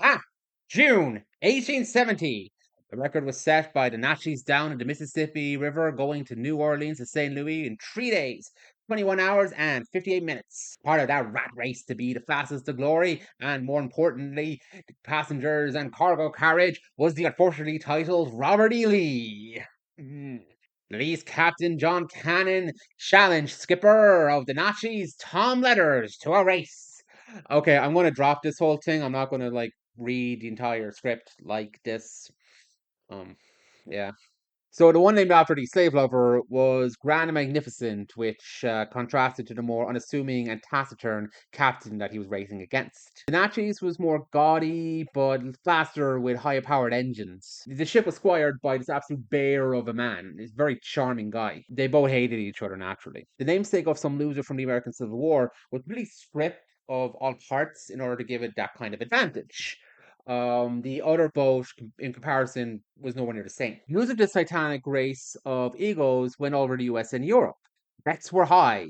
Ah, June 1870. The record was set by the Natchez down in the Mississippi River, going to New Orleans to St. Louis in 3 days, 21 hours and 58 minutes. Part of that rat race to be the fastest to glory, and more importantly, the passengers and cargo carriage, was the unfortunately titled Robert E. Lee. Lee's captain John Cannon challenged skipper of the Natchez Tom Letters to a race. Okay, I'm gonna drop this whole thing. I'm not gonna like read the entire script like this. Um, yeah. So the one named after the slave lover was Grand and Magnificent, which contrasted to the more unassuming and taciturn captain that he was racing against. The Natchez was more gaudy, but faster with higher powered engines. The ship was squired by this absolute bear of a man, this very charming guy. They both hated each other naturally. The namesake of some loser from the American Civil War was really stripped of all parts in order to give it that kind of advantage. The other boat, in comparison, was nowhere near the same. News of this titanic race of egos went over the US and Europe. Bets were high.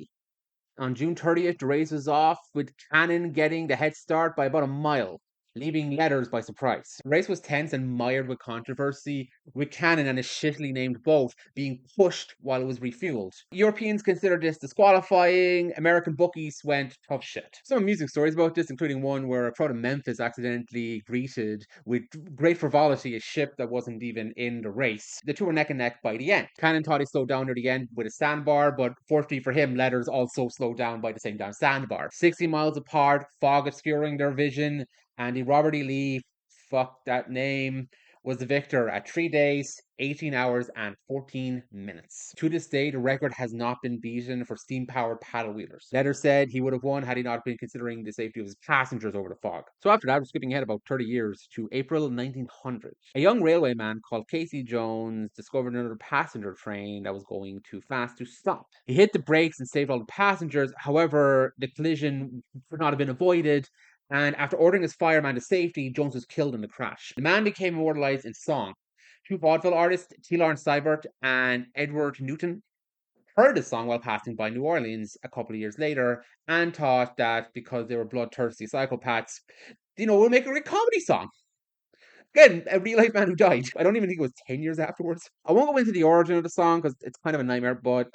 On June 30th, the race was off, with Cannon getting the head start by about a mile, leaving Letters by surprise. The race was tense and mired with controversy, with Cannon and his shittily named boat being pushed while it was refueled. Europeans considered this disqualifying. American bookies went tough shit. Some amusing stories about this, including one where a crowd of Memphis accidentally greeted with great frivolity a ship that wasn't even in the race. The two were neck and neck by the end. Cannon thought he slowed down near the end with a sandbar, but fortunately for him, Letters also slowed down by the same damn sandbar. 60 miles apart, fog obscuring their vision, and the Robert E. Lee, fuck that name, was the victor at 3 days, 18 hours, and 14 minutes. To this day, the record has not been beaten for steam-powered paddle wheelers. Letters said he would have won had he not been considering the safety of his passengers over the fog. So after that, we're skipping ahead about 30 years to April 1900. A young railwayman called Casey Jones discovered another passenger train that was going too fast to stop. He hit the brakes and saved all the passengers. However, the collision could not have been avoided, and after ordering his fireman to safety, Jones was killed in the crash. The man became immortalized in song. Two vaudeville artists, T. Lawrence Seibert and Edward Newton, heard the song while passing by New Orleans a couple of years later and thought that because they were bloodthirsty psychopaths, we'll make a great comedy song. Again, a real life man who died. I don't even think it was 10 years afterwards. I won't go into the origin of the song because it's kind of a nightmare, but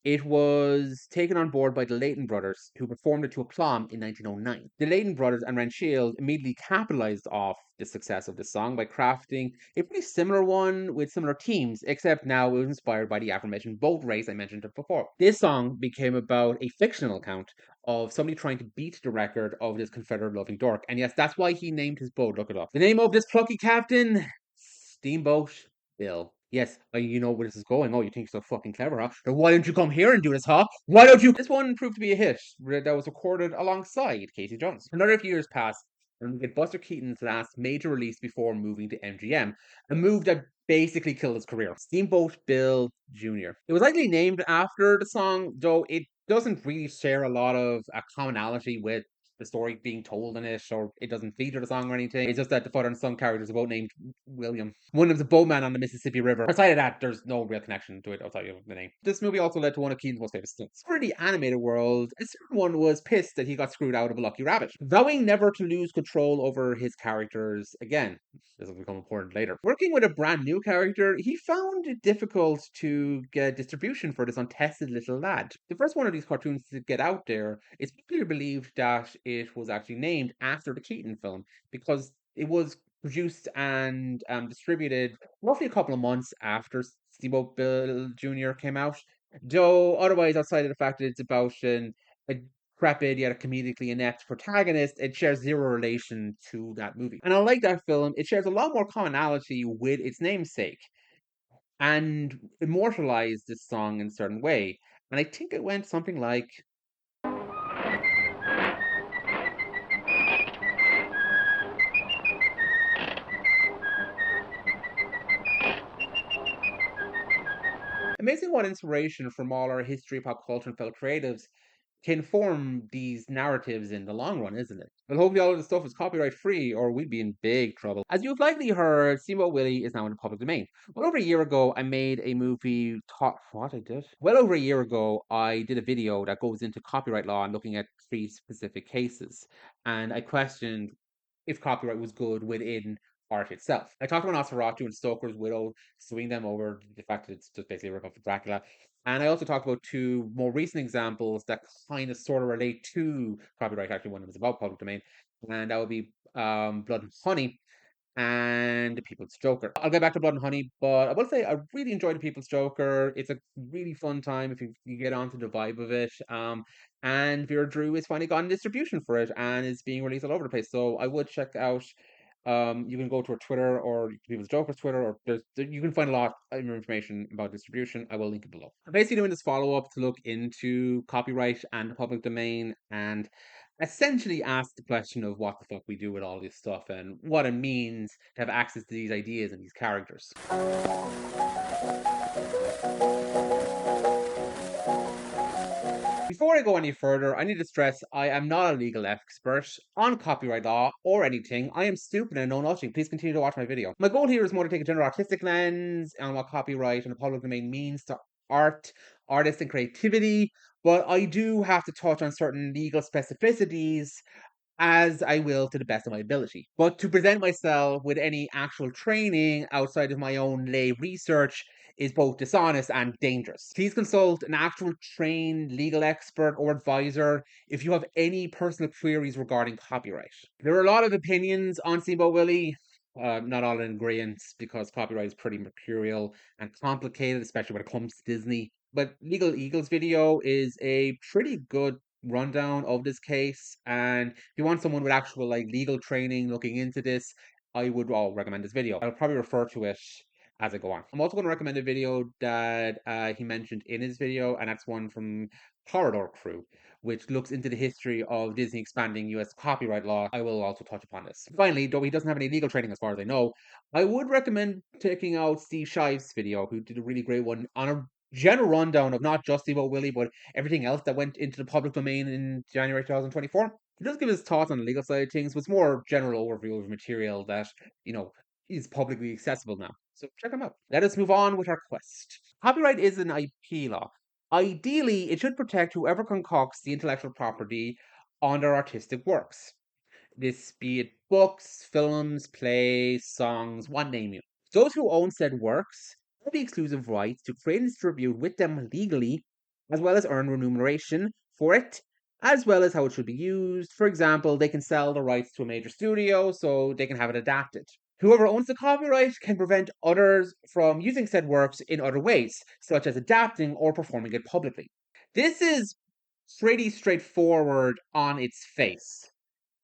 it was taken on board by the Leighton brothers, who performed it to aplomb in 1909. The Leighton brothers and Ren Shield immediately capitalized off the success of the song by crafting a pretty similar one with similar themes, except now it was inspired by the aforementioned boat race I mentioned before. This song became about a fictional account of somebody trying to beat the record of this Confederate loving dork. And yes, that's why he named his boat. Look it up. The name of this plucky captain? Steamboat Bill. Yes, you know where this is going. Oh, you think you're so fucking clever, huh? Then why don't you come here and do this, huh? Why don't you? This one proved to be a hit that was recorded alongside Casey Jones. Another few years passed, and we get Buster Keaton's last major release before moving to MGM, a move that basically killed his career. Steamboat Bill Jr. It was likely named after the song, though it doesn't really share a lot of commonality with the story being told in it, or it doesn't feature the song or anything. It's just that the father and son characters are both named William. One of them's a boatman on the Mississippi River. Aside of that, there's no real connection to it outside of the name. This movie also led to one of Keaton's most famous stunts. For the animated world, a certain one was pissed that he got screwed out of a lucky rabbit, vowing never to lose control over his characters again. This will become important later. Working with a brand new character, he found it difficult to get distribution for this untested little lad. The first one of these cartoons to get out there, it's popularly believed that it was actually named after the Keaton film because it was produced and distributed roughly a couple of months after Steamboat Bill Jr. came out. Though otherwise, outside of the fact that it's about a decrepit yet a comedically inept protagonist, it shares zero relation to that movie. And unlike that film, it shares a lot more commonality with its namesake and immortalized this song in a certain way. And I think it went something like, amazing what inspiration from all our history, pop culture, and fellow creatives can form these narratives in the long run, isn't it? Well, hopefully all of this stuff is copyright free, or we'd be in big trouble. As you've likely heard, Steamboat Willie is now in the public domain. Well over a year ago, I made a movie. What I did? Well over a year ago, I did a video that goes into copyright law and looking at three specific cases, and I questioned if copyright was good within art itself. I talked about Nosferatu and Stoker's Widow, suing them over the fact that it's just basically a ripoff of Dracula. And I also talked about two more recent examples that kind of sort of relate to copyright. Actually, one of them is about public domain, and that would be Blood and Honey and The People's Joker. I'll get back to Blood and Honey, but I will say I really enjoyed The People's Joker. It's a really fun time if you get onto the vibe of it. And Vera Drew has finally gotten distribution for it and is being released all over the place. So I would check out. You can go to her Twitter or People's Joker's Twitter, or you can find a lot of information about distribution. I will link it below. I'm basically doing this follow up to look into copyright and the public domain and essentially ask the question of what the fuck we do with all this stuff and what it means to have access to these ideas and these characters. Before I go any further, I need to stress I am not a legal expert on copyright law or anything. I am stupid and know nothing. Please continue to watch my video. My goal here is more to take a general artistic lens on what copyright and the public domain means to art, artists, and creativity, but I do have to touch on certain legal specificities as I will to the best of my ability. But to present myself with any actual training outside of my own lay research is both dishonest and dangerous. Please consult an actual trained legal expert or advisor if you have any personal queries regarding copyright. There are a lot of opinions on Steamboat Willie. Not all in agreement because copyright is pretty mercurial and complicated, especially when it comes to Disney. But Legal Eagle's video is a pretty good rundown of this case, and if you want someone with actual like legal training looking into this, I would all recommend this video. I'll probably refer to it as I go on. I'm also going to recommend a video that he mentioned in his video, and that's one from Corridor Crew, which looks into the history of Disney expanding US copyright law. I will also touch upon this. Finally, though he doesn't have any legal training as far as I know, I would recommend checking out Steve Shive's video, who did a really great one on a general rundown of not just Steamboat Willie, but everything else that went into the public domain in January 2024. He does give his thoughts on the legal side of things, but it's more general overview of material that, is publicly accessible now. So check them out. Let us move on with our quest. Copyright is an IP law. Ideally, it should protect whoever concocts the intellectual property on their artistic works. This be it books, films, plays, songs, what name you. Those who own said works have the exclusive rights to create and distribute with them legally, as well as earn remuneration for it, as well as how it should be used. For example, they can sell the rights to a major studio so they can have it adapted. Whoever owns the copyright can prevent others from using said works in other ways, such as adapting or performing it publicly. This is pretty straightforward on its face.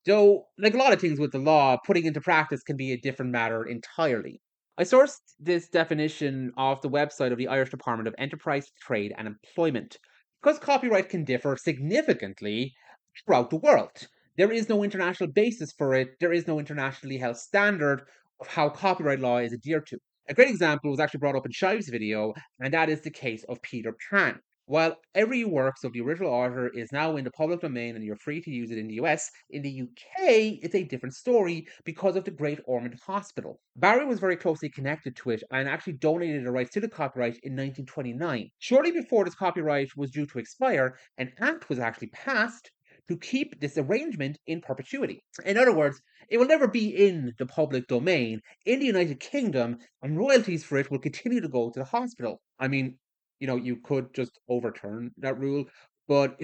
Though, like a lot of things with the law, putting into practice can be a different matter entirely. I sourced this definition off the website of the Irish Department of Enterprise, Trade and Employment, because copyright can differ significantly throughout the world. There is no international basis for it, there is no internationally held standard of how copyright law is adhered to. A great example was actually brought up in Shive's video, and that is the case of Peter Pan. While every works of the original author is now in the public domain and you're free to use it in the US, in the UK it's a different story because of the Great Ormond Hospital. Barry was very closely connected to it and actually donated the rights to the copyright in 1929. Shortly before this copyright was due to expire, an act was actually passed to keep this arrangement in perpetuity. In other words, it will never be in the public domain in the United Kingdom, and royalties for it will continue to go to the hospital. I mean, you could just overturn that rule, but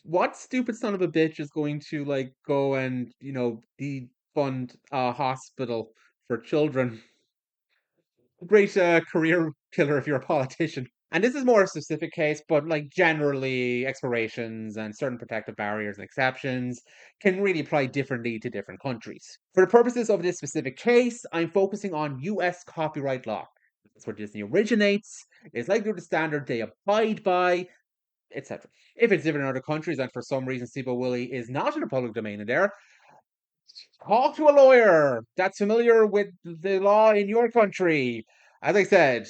what stupid son of a bitch is going to like go and, defund a hospital for children? Great career killer if you're a politician. And this is more a specific case, but like generally, expirations and certain protective barriers and exceptions can really apply differently to different countries. For the purposes of this specific case, I'm focusing on US copyright law. That's where Disney originates. It's likely the standard they abide by, etc. If it's different in other countries and for some reason Steamboat Willie is not in the public domain in there, talk to a lawyer that's familiar with the law in your country. As I said,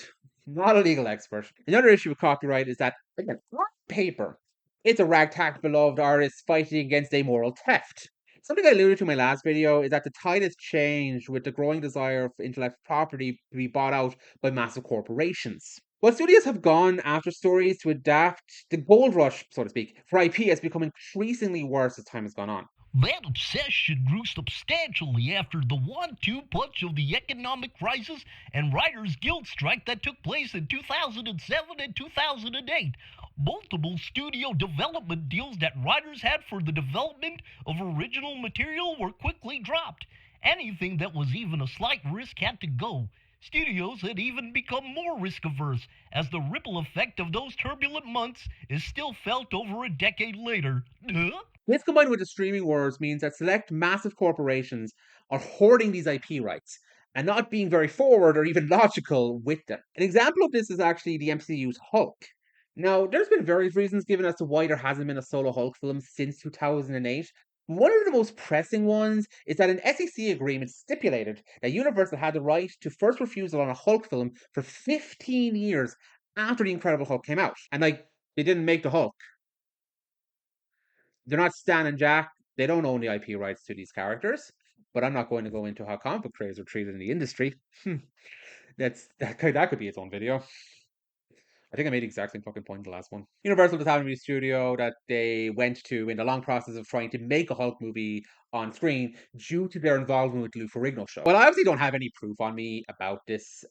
not a legal expert. Another issue with copyright is that, again, on paper, it's a ragtag beloved artist fighting against amoral theft. Something I alluded to in my last video is that the tide has changed with the growing desire for intellectual property to be bought out by massive corporations. While studios have gone after stories to adapt, the gold rush, so to speak, for IP has become increasingly worse as time has gone on. That obsession grew substantially after the 1-2 punch of the economic crisis and Writers Guild strike that took place in 2007 and 2008. Multiple studio development deals that writers had for the development of original material were quickly dropped. Anything that was even a slight risk had to go. Studios had even become more risk averse, as the ripple effect of those turbulent months is still felt over a decade later. This combined with the streaming wars means that select massive corporations are hoarding these IP rights and not being very forward or even logical with them. An example of this is actually the MCU's Hulk. Now, there's been various reasons given as to why there hasn't been a solo Hulk film since 2008. One of the most pressing ones is that an SEC agreement stipulated that Universal had the right to first refusal on a Hulk film for 15 years after The Incredible Hulk came out. And like, they didn't make the Hulk. They're not Stan and Jack. They don't own the IP rights to these characters. But I'm not going to go into how comic book creators are treated in the industry. That could be its own video. I think I made the exact same fucking point in the last one. Universal just happened to be a studio that they went to in the long process of trying to make a Hulk movie on screen due to their involvement with the Lou Ferrigno show. Well, I obviously don't have any proof on me about this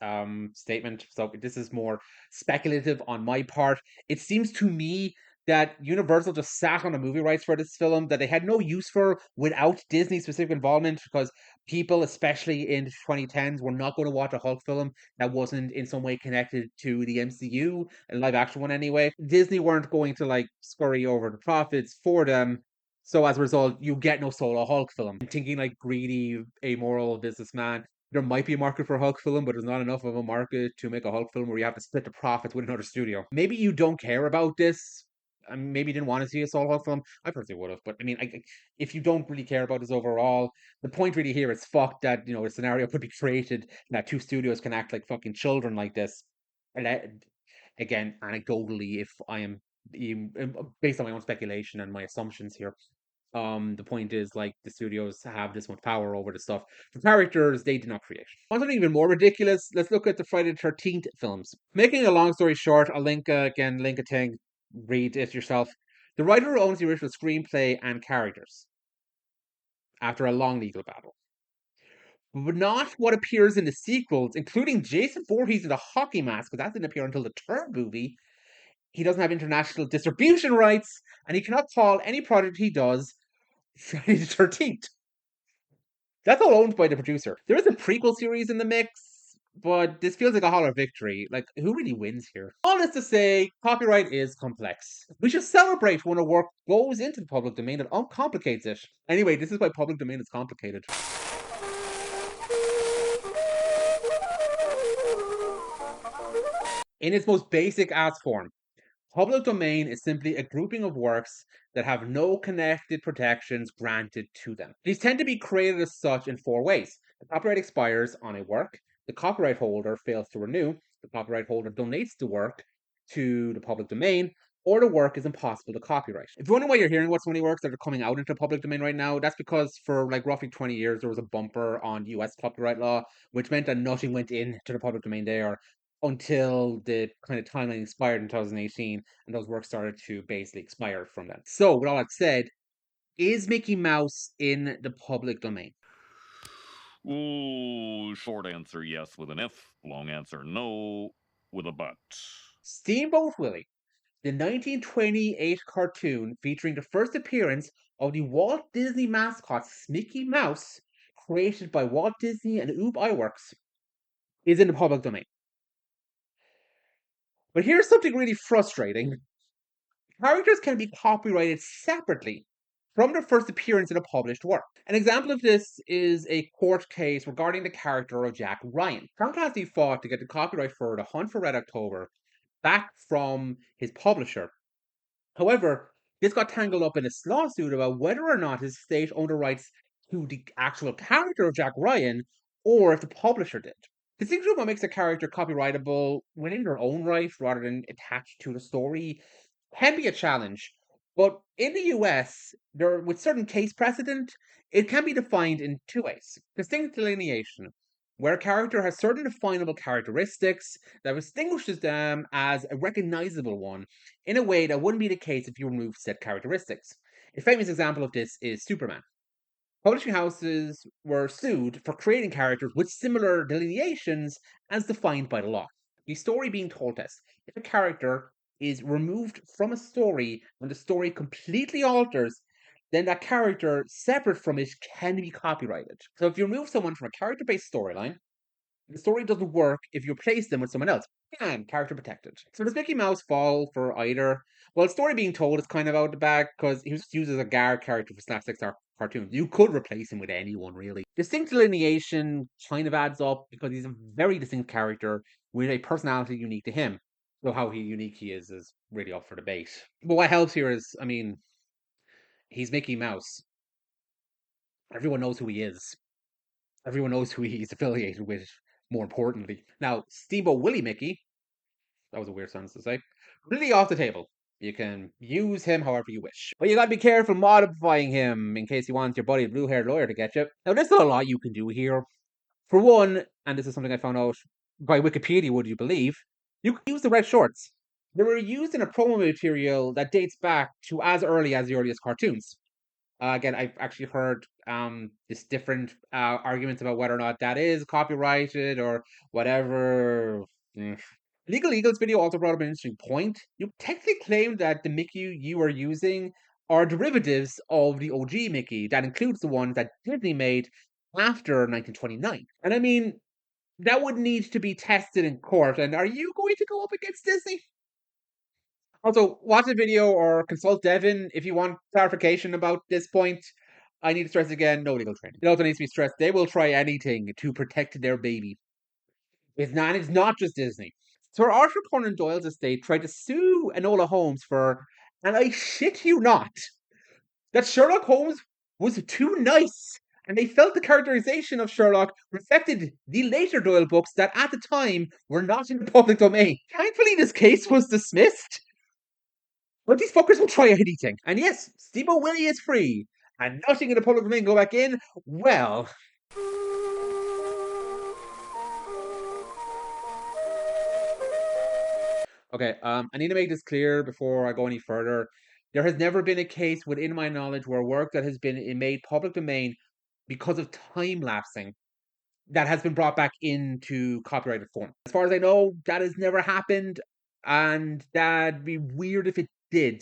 statement, so this is more speculative on my part. It seems to me that Universal just sat on the movie rights for this film that they had no use for without Disney specific involvement, because people, especially in the 2010s, were not going to watch a Hulk film that wasn't in some way connected to the MCU, a live action one anyway. Disney weren't going to like scurry over the profits for them. So as a result, you get no solo Hulk film. Thinking like greedy, amoral businessman, there might be a market for a Hulk film, but there's not enough of a market to make a Hulk film where you have to split the profits with another studio. Maybe you don't care about this. I mean, maybe you didn't want to see a solo Hulk film. I personally would have, but I mean, if you don't really care about this overall, the point really here is fuck that a scenario could be created that two studios can act like fucking children like this. And again, anecdotally, if I am based on my own speculation and my assumptions here, the point is like the studios have this much power over the stuff. The characters they did not create. On something even more ridiculous, let's look at the Friday the 13th films. Making a long story short, I'll link link a thing, read it yourself. The writer who owns the original screenplay and characters after a long legal battle, but not what appears in the sequels, including Jason Voorhees in a hockey mask, because that didn't appear until the third movie. He doesn't have international distribution rights, and he cannot call any project he does Friday the 13th. That's all owned by the producer. There is a prequel series in the mix, but this feels like a hollow victory. Like, who really wins here? All this to say, copyright is complex. We should celebrate when a work goes into the public domain that uncomplicates it. Anyway, this is why public domain is complicated. In its most basic ass form, public domain is simply a grouping of works that have no connected protections granted to them. These tend to be created as such in four ways. The copyright expires on a work, the copyright holder fails to renew, the copyright holder donates the work to the public domain, or the work is impossible to copyright. If you're wondering why you're hearing what so many works that are coming out into public domain right now, that's because for like roughly 20 years there was a bumper on US copyright law, which meant that nothing went into the public domain there until the kind of timeline expired in 2018 and those works started to basically expire from then. So, with all that said, is Mickey Mouse in the public domain? Ooh, short answer yes with an if, long answer no with a but. Steamboat Willie, the 1928 cartoon featuring the first appearance of the Walt Disney mascot Mickey Mouse, created by Walt Disney and Ub Iwerks, is in the public domain. But here's something really frustrating. Characters can be copyrighted separately from their first appearance in a published work. An example of this is a court case regarding the character of Jack Ryan. Tom Clancy fought to get the copyright for The Hunt for Red October back from his publisher. However, this got tangled up in a lawsuit about whether or not his estate owned the rights to the actual character of Jack Ryan or if the publisher did. Distinction of what makes a character copyrightable within their own right rather than attached to the story can be a challenge. But in the US, with certain case precedent, it can be defined in two ways. Distinct delineation, where a character has certain definable characteristics that distinguishes them as a recognizable one in a way that wouldn't be the case if you remove said characteristics. A famous example of this is Superman. Publishing houses were sued for creating characters with similar delineations as defined by the law. The story being told test. If a character is removed from a story when the story completely alters, then that character separate from it can be copyrighted. So if you remove someone from a character-based storyline, the story doesn't work if you replace them with someone else. And character protected. So does Mickey Mouse fall for either? Well, the story being told is kind of out the bag because he was just used as a guard character for slapstick cartoons. You could replace him with anyone, really. Distinct delineation kind of adds up because he's a very distinct character with a personality unique to him. So how unique he is really up for debate. But what helps here is, I mean, he's Mickey Mouse. Everyone knows who he is. Everyone knows who he's affiliated with, more importantly. Now, Steamboat Willie Mickey, that was a weird sentence to say, really off the table. You can use him however you wish. But you gotta be careful modifying him in case you want your buddy blue-haired lawyer to get you. Now, there's not a lot you can do here. For one, and this is something I found out by Wikipedia, would you believe, you can use the red shorts. They were used in a promo material that dates back to as early as the earliest cartoons. Again, I've actually heard this different arguments about whether or not that is copyrighted or whatever. Legal Eagles video also brought up an interesting point. You technically claim that the Mickey you are using are derivatives of the OG Mickey. That includes the ones that Disney made after 1929. And I mean, that would need to be tested in court. And are you going to go up against Disney? Also, watch the video or consult Devin if you want clarification about this point. I need to stress again, no legal training. It also needs to be stressed they will try anything to protect their baby. It's not just Disney. Sir Arthur Conan Doyle's estate tried to sue Enola Holmes for, and I shit you not, that Sherlock Holmes was too nice. And they felt the characterization of Sherlock reflected the later Doyle books that at the time were not in the public domain. Thankfully, this case was dismissed. But these fuckers will try anything. And yes, Steve-O Willie is free. And nothing in the public domain go back in. Well. Okay, I need to make this clear before I go any further. There has never been a case within my knowledge where work that has been made public domain because of time lapsing that has been brought back into copyrighted form. As far as I know, that has never happened, and that'd be weird if it did.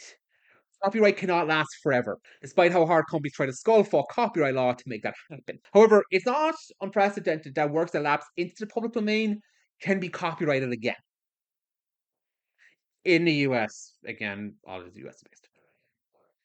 Copyright cannot last forever, despite how hard companies try to skullfuck copyright law to make that happen. However, it's not unprecedented that works that lapse into the public domain can be copyrighted again. In the US, again, all is US based.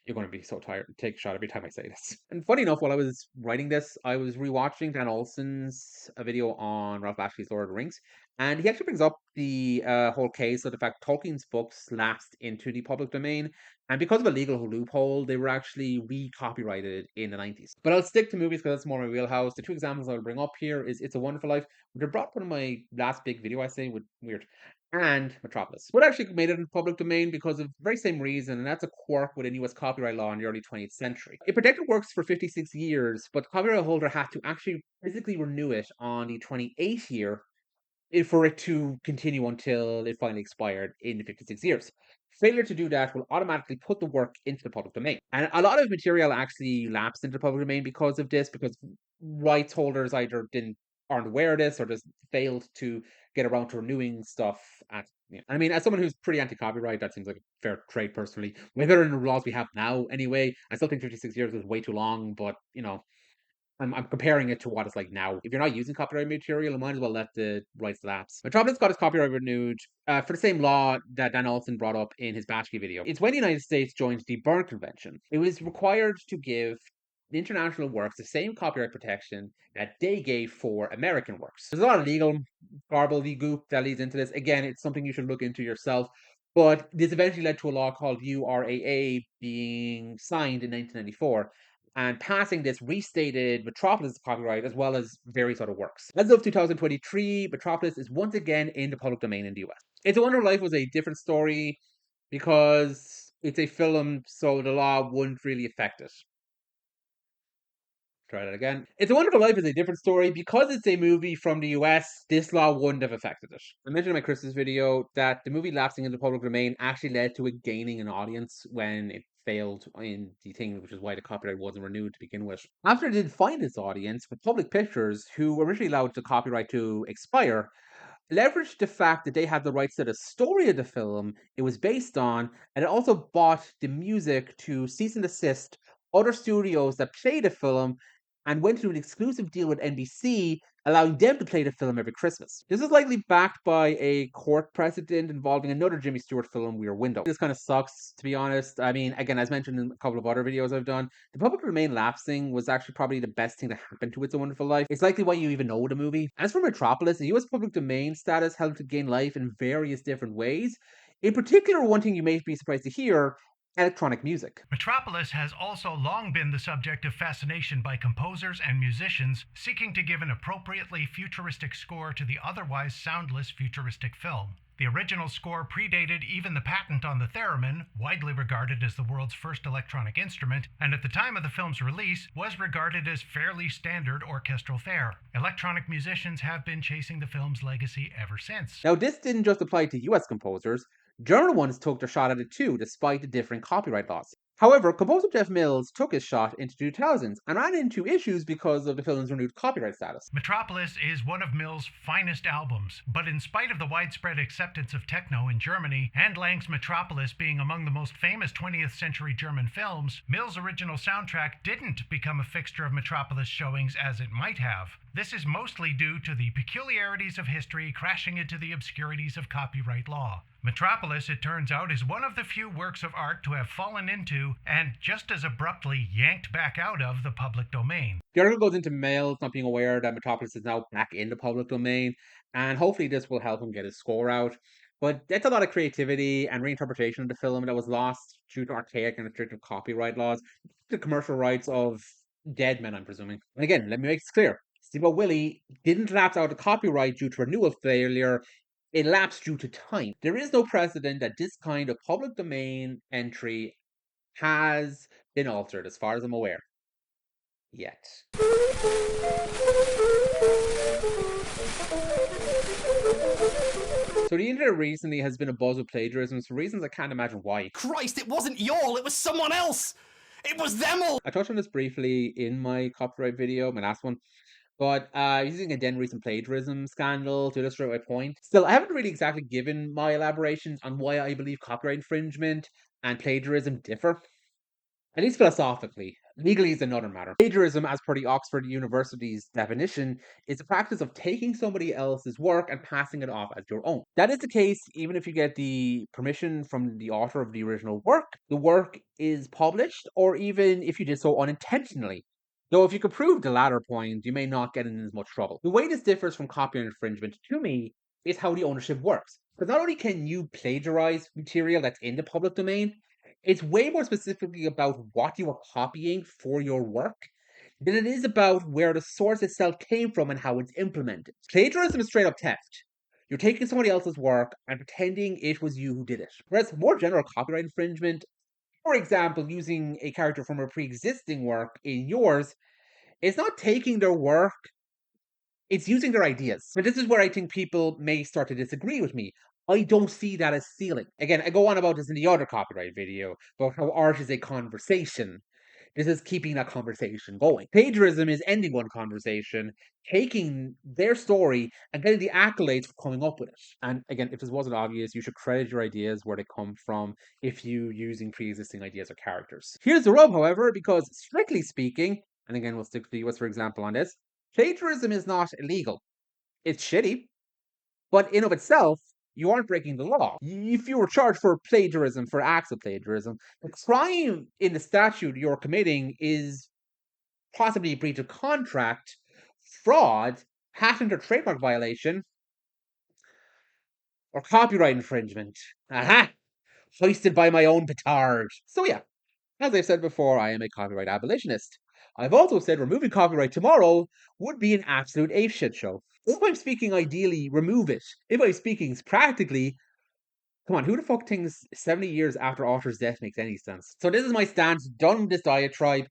You're going to be so tired and take a shot every time I say this. And funny enough, while I was writing this, I was rewatching Dan Olson's video on Ralph Bakshi's Lord of the Rings, and he actually brings up the whole case of the fact Tolkien's books lapsed into the public domain, and because of a legal loophole, they were actually re-copyrighted in the 90s. But I'll stick to movies because that's more my wheelhouse. The two examples I'll bring up here is It's a Wonderful Life, which I brought up in my last big video I say with weird, and Metropolis. What actually made it in public domain because of the very same reason, and that's a quirk within US copyright law in the early 20th century. It protected works for 56 years, but the copyright holder had to actually physically renew it on the 28th year for it to continue until it finally expired in the 56 years. Failure to do that will automatically put the work into the public domain. And a lot of material actually lapsed into the public domain because of this, because rights holders either aren't aware of this or just failed to get around to renewing stuff I mean, as someone who's pretty anti-copyright, that seems like a fair trade personally. Way better than the laws we have now anyway. I still think 56 years is way too long, but I'm comparing it to what it's like now. If you're not using copyright material, you might as well let the rights lapse. Metropolis got its copyright renewed for the same law that Dan Olson brought up in his Batchkey video. It's when the United States joined the Berne Convention. It was required to give the international works the same copyright protection that they gave for American works. There's a lot of legal goop that leads into this. Again, it's something you should look into yourself. But this eventually led to a law called URAA being signed in 1994. And passing this restated Metropolis copyright as well as various other works. As of 2023, Metropolis is once again in the public domain in the US. It's a Wonderful Life was a different story because it's a film, so the law wouldn't really affect it. Try that again. It's a Wonderful Life is a different story. Because it's a movie from the US, this law wouldn't have affected it. I mentioned in my Christmas video that the movie lapsing into public domain actually led to it gaining an audience when it failed in the thing, which is why the copyright wasn't renewed to begin with. After it did find its audience, Republic Pictures, who originally allowed the copyright to expire, leveraged the fact that they had the rights to the story of the film it was based on, and it also bought the music to cease and desist other studios that played the film and went through an exclusive deal with NBC, allowing them to play the film every Christmas. This is likely backed by a court precedent involving another Jimmy Stewart film, Rear Window. This kind of sucks, to be honest. I mean, again, as mentioned in a couple of other videos I've done, the public domain lapsing was actually probably the best thing to happen to It's a Wonderful Life. It's likely why you even know the movie. As for Metropolis, the US public domain status helped to gain life in various different ways. In particular, one thing you may be surprised to hear: electronic music. Metropolis has also long been the subject of fascination by composers and musicians seeking to give an appropriately futuristic score to the otherwise soundless futuristic film. The original score predated even the patent on the theremin, widely regarded as the world's first electronic instrument, and at the time of the film's release was regarded as fairly standard orchestral fare. Electronic musicians have been chasing the film's legacy ever since. Now, this didn't just apply to US composers. German ones took their shot at it too, despite the different copyright laws. However, composer Jeff Mills took his shot into the 2000s and ran into issues because of the film's renewed copyright status. Metropolis is one of Mills' finest albums, but in spite of the widespread acceptance of techno in Germany, and Lang's Metropolis being among the most famous 20th century German films, Mills' original soundtrack didn't become a fixture of Metropolis showings as it might have. This is mostly due to the peculiarities of history crashing into the obscurities of copyright law. Metropolis, it turns out, is one of the few works of art to have fallen into, and just as abruptly yanked back out of, the public domain. The article goes into Mills not being aware that Metropolis is now back in the public domain, and hopefully this will help him get his score out. But that's a lot of creativity and reinterpretation of the film that was lost due to archaic and restrictive copyright laws, the commercial rights of dead men, I'm presuming. And again, let me make this clear. Steamboat Willie didn't lapse out of copyright due to renewal failure. It lapsed due to time. There is no precedent that this kind of public domain entry has been altered, as far as I'm aware. Yet. So the internet recently has been abuzz with plagiarism for reasons I can't imagine why. Christ, it wasn't y'all, it was someone else! It was them all! I touched on this briefly in my copyright video, my last one. But using a then recent plagiarism scandal to illustrate my point. Still, I haven't really exactly given my elaborations on why I believe copyright infringement and plagiarism differ. At least philosophically. Legally is another matter. Plagiarism, as per the Oxford University's definition, is the practice of taking somebody else's work and passing it off as your own. That is the case even if you get the permission from the author of the original work, the work is published, or even if you did so unintentionally. Though if you could prove the latter point, you may not get in as much trouble. The way this differs from copyright infringement, to me, is how the ownership works. Because not only can you plagiarize material that's in the public domain, it's way more specifically about what you are copying for your work than it is about where the source itself came from and how it's implemented. Plagiarism is straight up theft. You're taking somebody else's work and pretending it was you who did it. Whereas more general copyright infringement, for example, using a character from a pre-existing work in yours, it's not taking their work, it's using their ideas. But this is where I think people may start to disagree with me. I don't see that as stealing. Again, I go on about this in the other copyright video, about how art is a conversation. This is keeping that conversation going. Plagiarism is ending one conversation, taking their story and getting the accolades for coming up with it. And again, if this wasn't obvious, you should credit your ideas where they come from if you're using pre-existing ideas or characters. Here's the rub, however, because strictly speaking, and again, we'll stick to the US for example on this, plagiarism is not illegal. It's shitty, but in of itself, you aren't breaking the law. If you were charged for plagiarism, for acts of plagiarism, the crime in the statute you're committing is possibly a breach of contract, fraud, patent or trademark violation, or copyright infringement. Aha! Hoisted by my own petard. So yeah, as I've said before, I am a copyright abolitionist. I've also said removing copyright tomorrow would be an absolute apeshit show. If I'm speaking ideally, remove it. If I'm speaking practically, come on, who the fuck thinks 70 years after author's death makes any sense? So this is my stance, done this diatribe.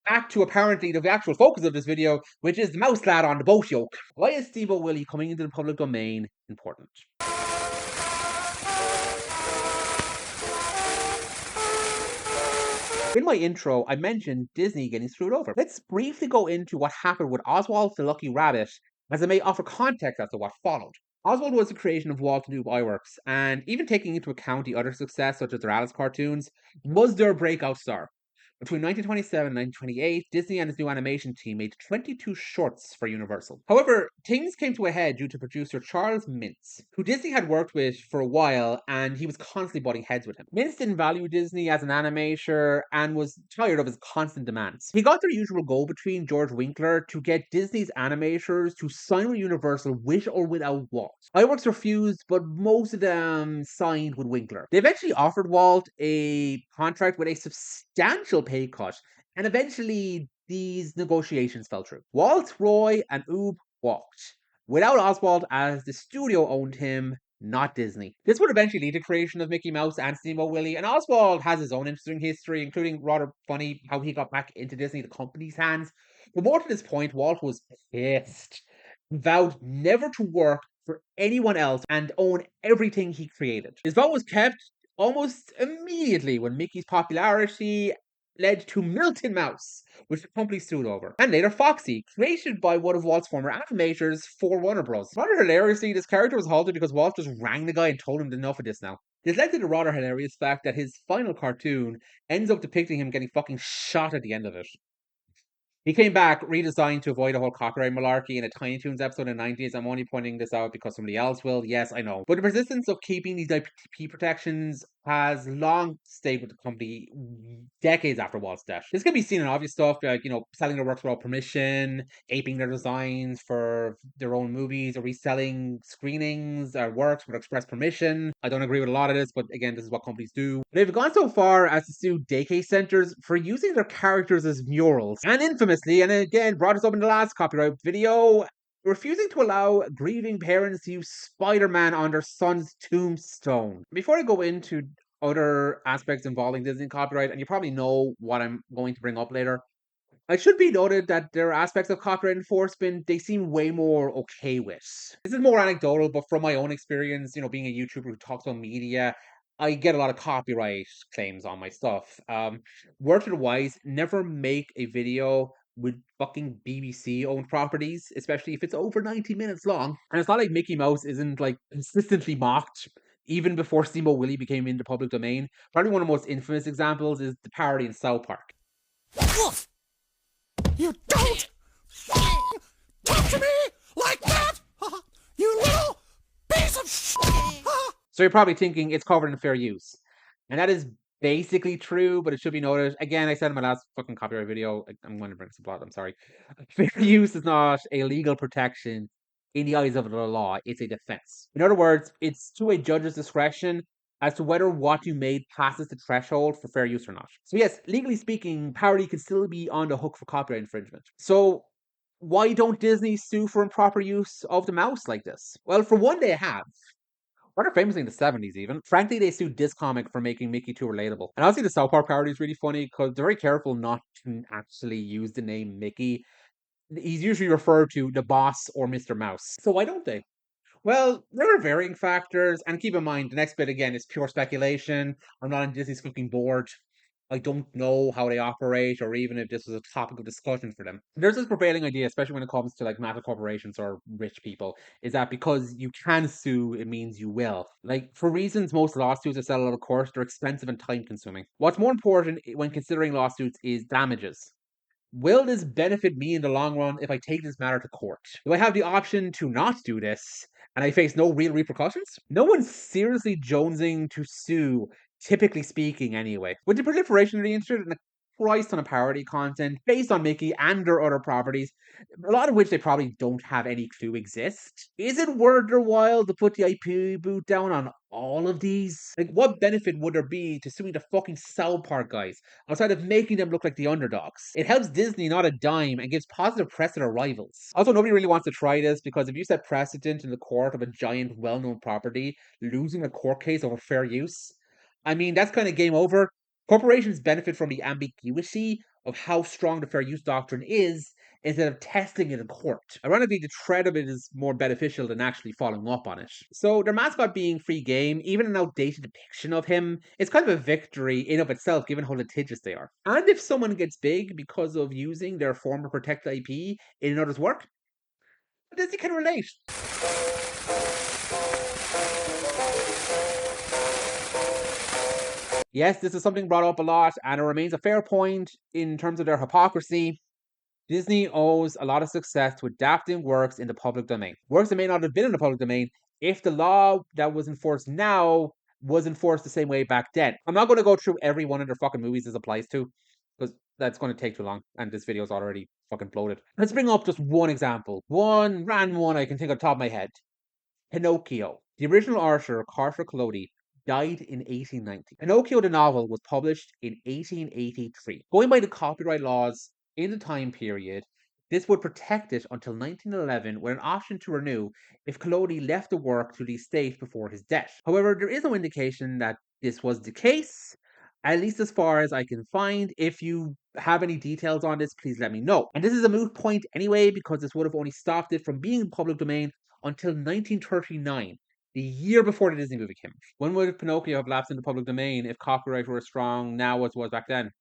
Back to apparently the actual focus of this video, which is the mouse lad on the boat yoke. Why is Steamboat Willie coming into the public domain important? In my intro, I mentioned Disney getting screwed over. Let's briefly go into what happened with Oswald the Lucky Rabbit, as it may offer context as to what followed. Oswald was the creation of Walt and Noob Iwerks, and even taking into account the other success, such as their Alice cartoons, was their breakout star. Between 1927 and 1928, Disney and its new animation team made 22 shorts for Universal. However, things came to a head due to producer Charles Mintz, who Disney had worked with for a while, and he was constantly butting heads with him. Mintz didn't value Disney as an animator and was tired of his constant demands. He got their usual go-between, George Winkler, to get Disney's animators to sign with Universal with or without Walt. Iwerks refused, but most of them signed with Winkler. They eventually offered Walt a contract with a substantial pay cut, and eventually these negotiations fell through. Walt, Roy, and Oob walked, without Oswald, as the studio owned him, not Disney. This would eventually lead to the creation of Mickey Mouse and Steamboat Willie, and Oswald has his own interesting history, including rather funny how he got back into Disney, the company's hands. But more to this point, Walt was pissed. He vowed never to work for anyone else and own everything he created. His vow was kept almost immediately when Mickey's popularity led to Milton Mouse, which the company sued over, and later Foxy, created by one of Walt's former animators for Warner Bros. Rather hilariously, this character was halted because Walt just rang the guy and told him enough of this now. This led to the rather hilarious fact that his final cartoon ends up depicting him getting fucking shot at the end of it. He came back redesigned to avoid a whole copyright malarkey in a Tiny Toons episode in the 90s. I'm only pointing this out because somebody else will. Yes, I know. But the persistence of keeping these IP protections has long stayed with the company decades after Walt's death. This can be seen in obvious stuff like, selling their works without permission, aping their designs for their own movies, or reselling screenings or works with express permission. I don't agree with a lot of this, but again, this is what companies do. They've gone so far as to sue daycare centers for using their characters as murals, and infamously, and again brought us up in the last copyright video, refusing to allow grieving parents to use Spider-Man on their son's tombstone. Before I go into other aspects involving Disney copyright, and you probably know what I'm going to bring up later, it should be noted that there are aspects of copyright enforcement they seem way more okay with. This is more anecdotal, but from my own experience, being a YouTuber who talks on media, I get a lot of copyright claims on my stuff. Word to the wise, never make a video with fucking BBC owned properties, especially if it's over 90 minutes long. And it's not like Mickey Mouse isn't like consistently mocked even before Steamboat Willie became in the public domain. Probably one of the most infamous examples is the parody in South Park. Woof! You don't talk to me like that! You little piece of shit! So you're probably thinking it's covered in fair use. And that is basically true, but it should be noted. Again, I said in my last fucking copyright video, I'm going to bring some plot, I'm sorry. Fair use is not a legal protection in the eyes of the law, it's a defense. In other words, it's to a judge's discretion as to whether what you made passes the threshold for fair use or not. So yes, legally speaking, parody can still be on the hook for copyright infringement. So why don't Disney sue for improper use of the mouse like this? Well, for one, they have. Rather famously in the 70s even. Frankly, they sued Discomic for making Mickey too relatable. And honestly, the South Park parody is really funny because they're very careful not to actually use the name Mickey. He's usually referred to the boss or Mr. Mouse. So why don't they? Well, there are varying factors, and keep in mind, the next bit again is pure speculation. I'm not on Disney's cooking board. I don't know how they operate, or even if this was a topic of discussion for them. There's this prevailing idea, especially when it comes to like massive corporations or rich people, is that because you can sue, it means you will. Like, for reasons most lawsuits are settled out of court, they're expensive and time consuming. What's more important when considering lawsuits is damages. Will this benefit me in the long run if I take this matter to court? Do I have the option to not do this and I face no real repercussions? No one's seriously jonesing to sue, typically speaking, anyway. With the proliferation of the internet and a Christ ton of parody content based on Mickey and their other properties, a lot of which they probably don't have any clue exist, is it worth their while to put the IP boot down on all of these? Like, what benefit would there be to suing the fucking South Park guys outside of making them look like the underdogs? It helps Disney not a dime and gives positive press to their rivals. Also, nobody really wants to try this because if you set precedent in the court of a giant, well-known property, losing a court case over fair use, I mean, that's kind of game over. Corporations benefit from the ambiguity of how strong the fair use doctrine is instead of testing it in court. Ironically, the threat of it is more beneficial than actually following up on it. So their mascot being free game, even an outdated depiction of him, is kind of a victory in of itself given how litigious they are. And if someone gets big because of using their former protected IP in another's work, Disney can relate. Yes, this is something brought up a lot, and it remains a fair point in terms of their hypocrisy. Disney owes a lot of success to adapting works in the public domain. Works that may not have been in the public domain if the law that was enforced now was enforced the same way back then. I'm not going to go through every one of their fucking movies this applies to, because that's going to take too long, and this video's already fucking bloated. Let's bring up just one example. One random one I can think on top of my head. Pinocchio. The original author, Carter Collodi, died in 1890. Pinocchio the novel was published in 1883. Going by the copyright laws in the time period, this would protect it until 1911 with an option to renew if Collodi left the work to the estate before his death. However, there is no indication that this was the case, at least as far as I can find. If you have any details on this, please let me know. And this is a moot point anyway, because this would have only stopped it from being in public domain until 1939, the year before the Disney movie came out. When would Pinocchio have lapsed into public domain if copyright were as strong now as it was back then?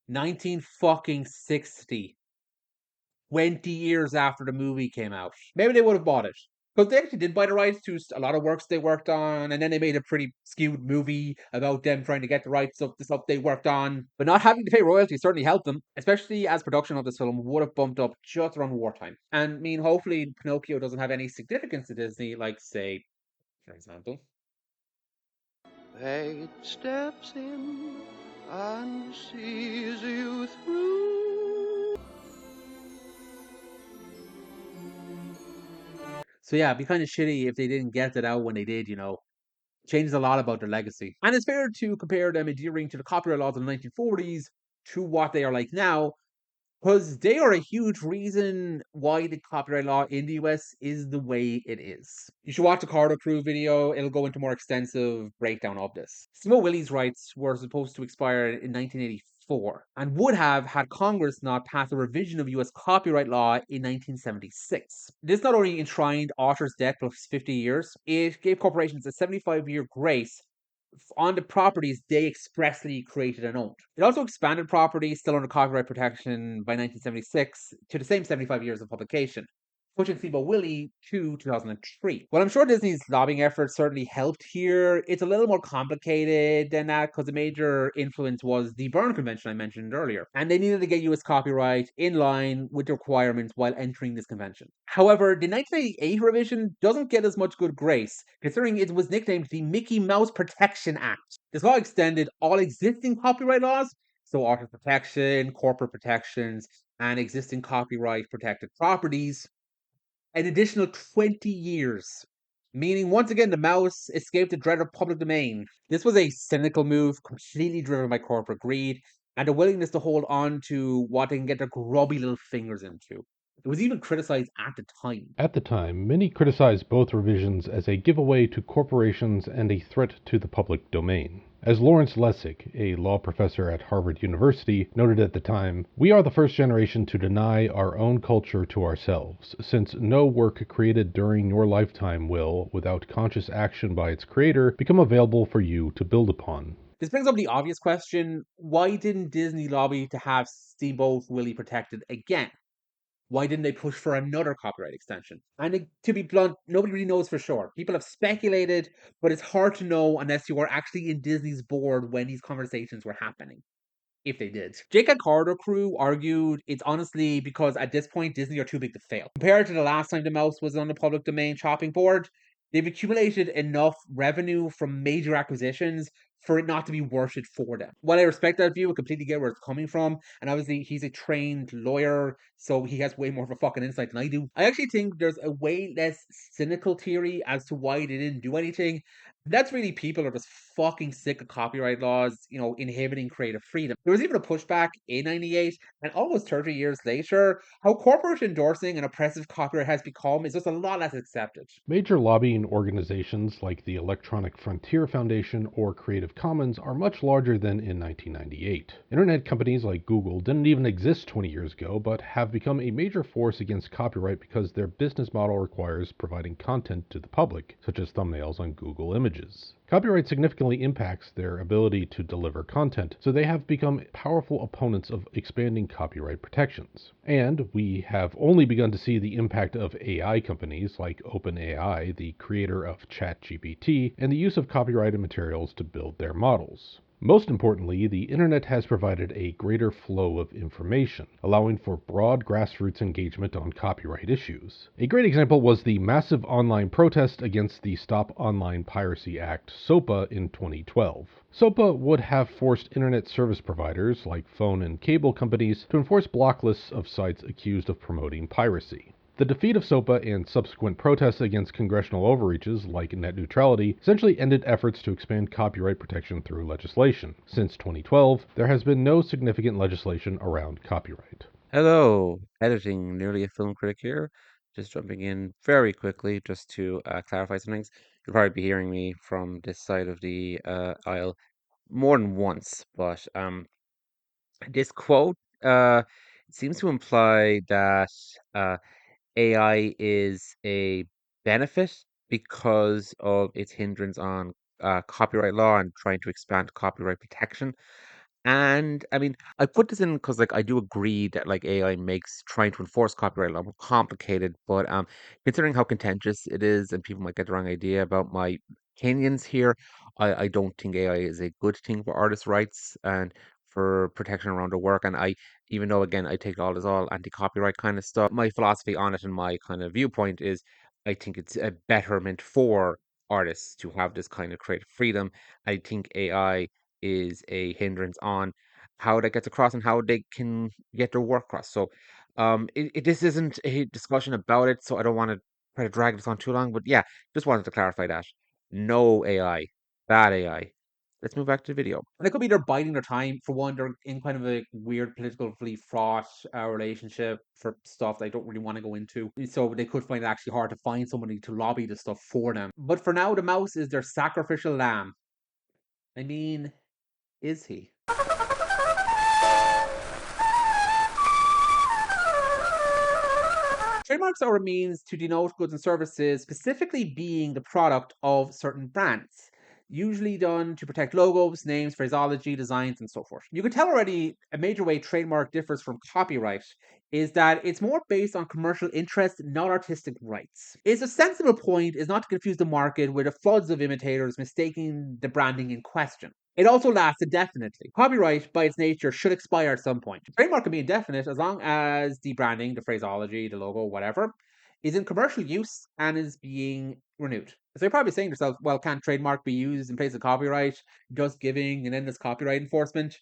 1960. 20 years after the movie came out. Maybe they would have bought it. Because they actually did buy the rights to a lot of works they worked on, and then they made a pretty skewed movie about them trying to get the rights of the stuff they worked on. But not having to pay royalties certainly helped them, especially as production of this film would have bumped up just around wartime. And I mean, hopefully Pinocchio doesn't have any significance to Disney, like, say, for example, Fate steps in and sees you through. So yeah, it'd be kind of shitty if they didn't get it out when they did, Changes a lot about their legacy. And it's fair to compare them adhering to the copyright laws of the 1940s to what they are like now, because they are a huge reason why the copyright law in the US is the way it is. You should watch the Carter Crew video, it'll go into more extensive breakdown of this. Steamboat Willie's rights were supposed to expire in 1984, and would have had Congress not passed a revision of US copyright law in 1976. This not only enshrined authors' debt plus 50 years, it gave corporations a 75-year grace on the properties they expressly created and owned. It also expanded property still under copyright protection by 1976 to the same 75 years of publication, pushing Steamboat Willie to 2003. Well, I'm sure Disney's lobbying efforts certainly helped here. It's a little more complicated than that because a major influence was the Berne Convention I mentioned earlier, and they needed to get US copyright in line with the requirements while entering this convention. However, the 1988 revision doesn't get as much good grace, considering it was nicknamed the Mickey Mouse Protection Act. This law extended all existing copyright laws, so author protection, corporate protections, and existing copyright protected properties, an additional 20 years, meaning once again the mouse escaped the dread of public domain. This was a cynical move, completely driven by corporate greed and a willingness to hold on to what they can get their grubby little fingers into. It was even criticized at the time. At the time, many criticized both revisions as a giveaway to corporations and a threat to the public domain. As Lawrence Lessig, a law professor at Harvard University, noted at the time, "We are the first generation to deny our own culture to ourselves, since no work created during your lifetime will, without conscious action by its creator, become available for you to build upon." This brings up the obvious question, why didn't Disney lobby to have Steamboat Willie protected again? Why didn't they push for another copyright extension? And to be blunt, nobody really knows for sure. People have speculated, but it's hard to know unless you were actually in Disney's board when these conversations were happening. If they did. Jake and Carter Crew argued it's honestly because at this point Disney are too big to fail. Compared to the last time the mouse was on the public domain chopping board, they've accumulated enough revenue from major acquisitions for it not to be worth it for them. While I respect that view, I completely get where it's coming from, and obviously he's a trained lawyer, so he has way more of a fucking insight than I do. I actually think there's a way less cynical theory as to why they didn't do anything. That's really people are just fucking sick of copyright laws, inhibiting creative freedom. There was even a pushback in 98, and almost 30 years later, how corporate endorsing an oppressive copyright has become is just a lot less accepted. Major lobbying organizations like the Electronic Frontier Foundation or Creative Creative Commons are much larger than in 1998. Internet companies like Google didn't even exist 20 years ago, but have become a major force against copyright because their business model requires providing content to the public, such as thumbnails on Google Images. Copyright significantly impacts their ability to deliver content, so they have become powerful opponents of expanding copyright protections. And we have only begun to see the impact of AI companies like OpenAI, the creator of ChatGPT, and the use of copyrighted materials to build their models. Most importantly, the internet has provided a greater flow of information, allowing for broad grassroots engagement on copyright issues. A great example was the massive online protest against the Stop Online Piracy Act, SOPA, in 2012. SOPA would have forced internet service providers like phone and cable companies to enforce block lists of sites accused of promoting piracy. The defeat of SOPA and subsequent protests against congressional overreaches like net neutrality essentially ended efforts to expand copyright protection through legislation. Since 2012, there has been no significant legislation around copyright. Hello, editing, nearly a film critic here. Just jumping in very quickly just to clarify some things. You'll probably be hearing me from this side of the aisle more than once, but this quote seems to imply that AI is a benefit because of its hindrance on copyright law and trying to expand copyright protection. And I mean, I put this in because like I do agree that like AI makes trying to enforce copyright law more complicated, but considering how contentious it is and people might get the wrong idea about my opinions here, I don't think AI is a good thing for artists' rights and for protection around their work. And I, even though again I take all this all anti-copyright kind of stuff, my philosophy on it and my kind of viewpoint is I think it's a betterment for artists to have this kind of creative freedom. I think AI is a hindrance on how that gets across and how they can get their work across. So, this isn't a discussion about it, so I don't want to try to drag this on too long. But yeah, just wanted to clarify that. No AI, bad AI. Let's move back to the video. And it could be they're biding their time. For one, they're in kind of a weird politically fraught relationship for stuff they don't really want to go into. So they could find it actually hard to find somebody to lobby the stuff for them. But for now, the mouse is their sacrificial lamb. I mean, is he? Trademarks are a means to denote goods and services, specifically being the product of certain brands, usually done to protect logos, names, phraseology, designs, and so forth. You can tell already a major way trademark differs from copyright is that it's more based on commercial interest, not artistic rights. It's a sensible point is not to confuse the market with the floods of imitators mistaking the branding in question. It also lasts indefinitely. Copyright, by its nature, should expire at some point. Trademark can be indefinite as long as the branding, the phraseology, the logo, whatever, is in commercial use and is being renewed. So you're probably saying to yourself, well, can't trademark be used in place of copyright, just giving an endless copyright enforcement?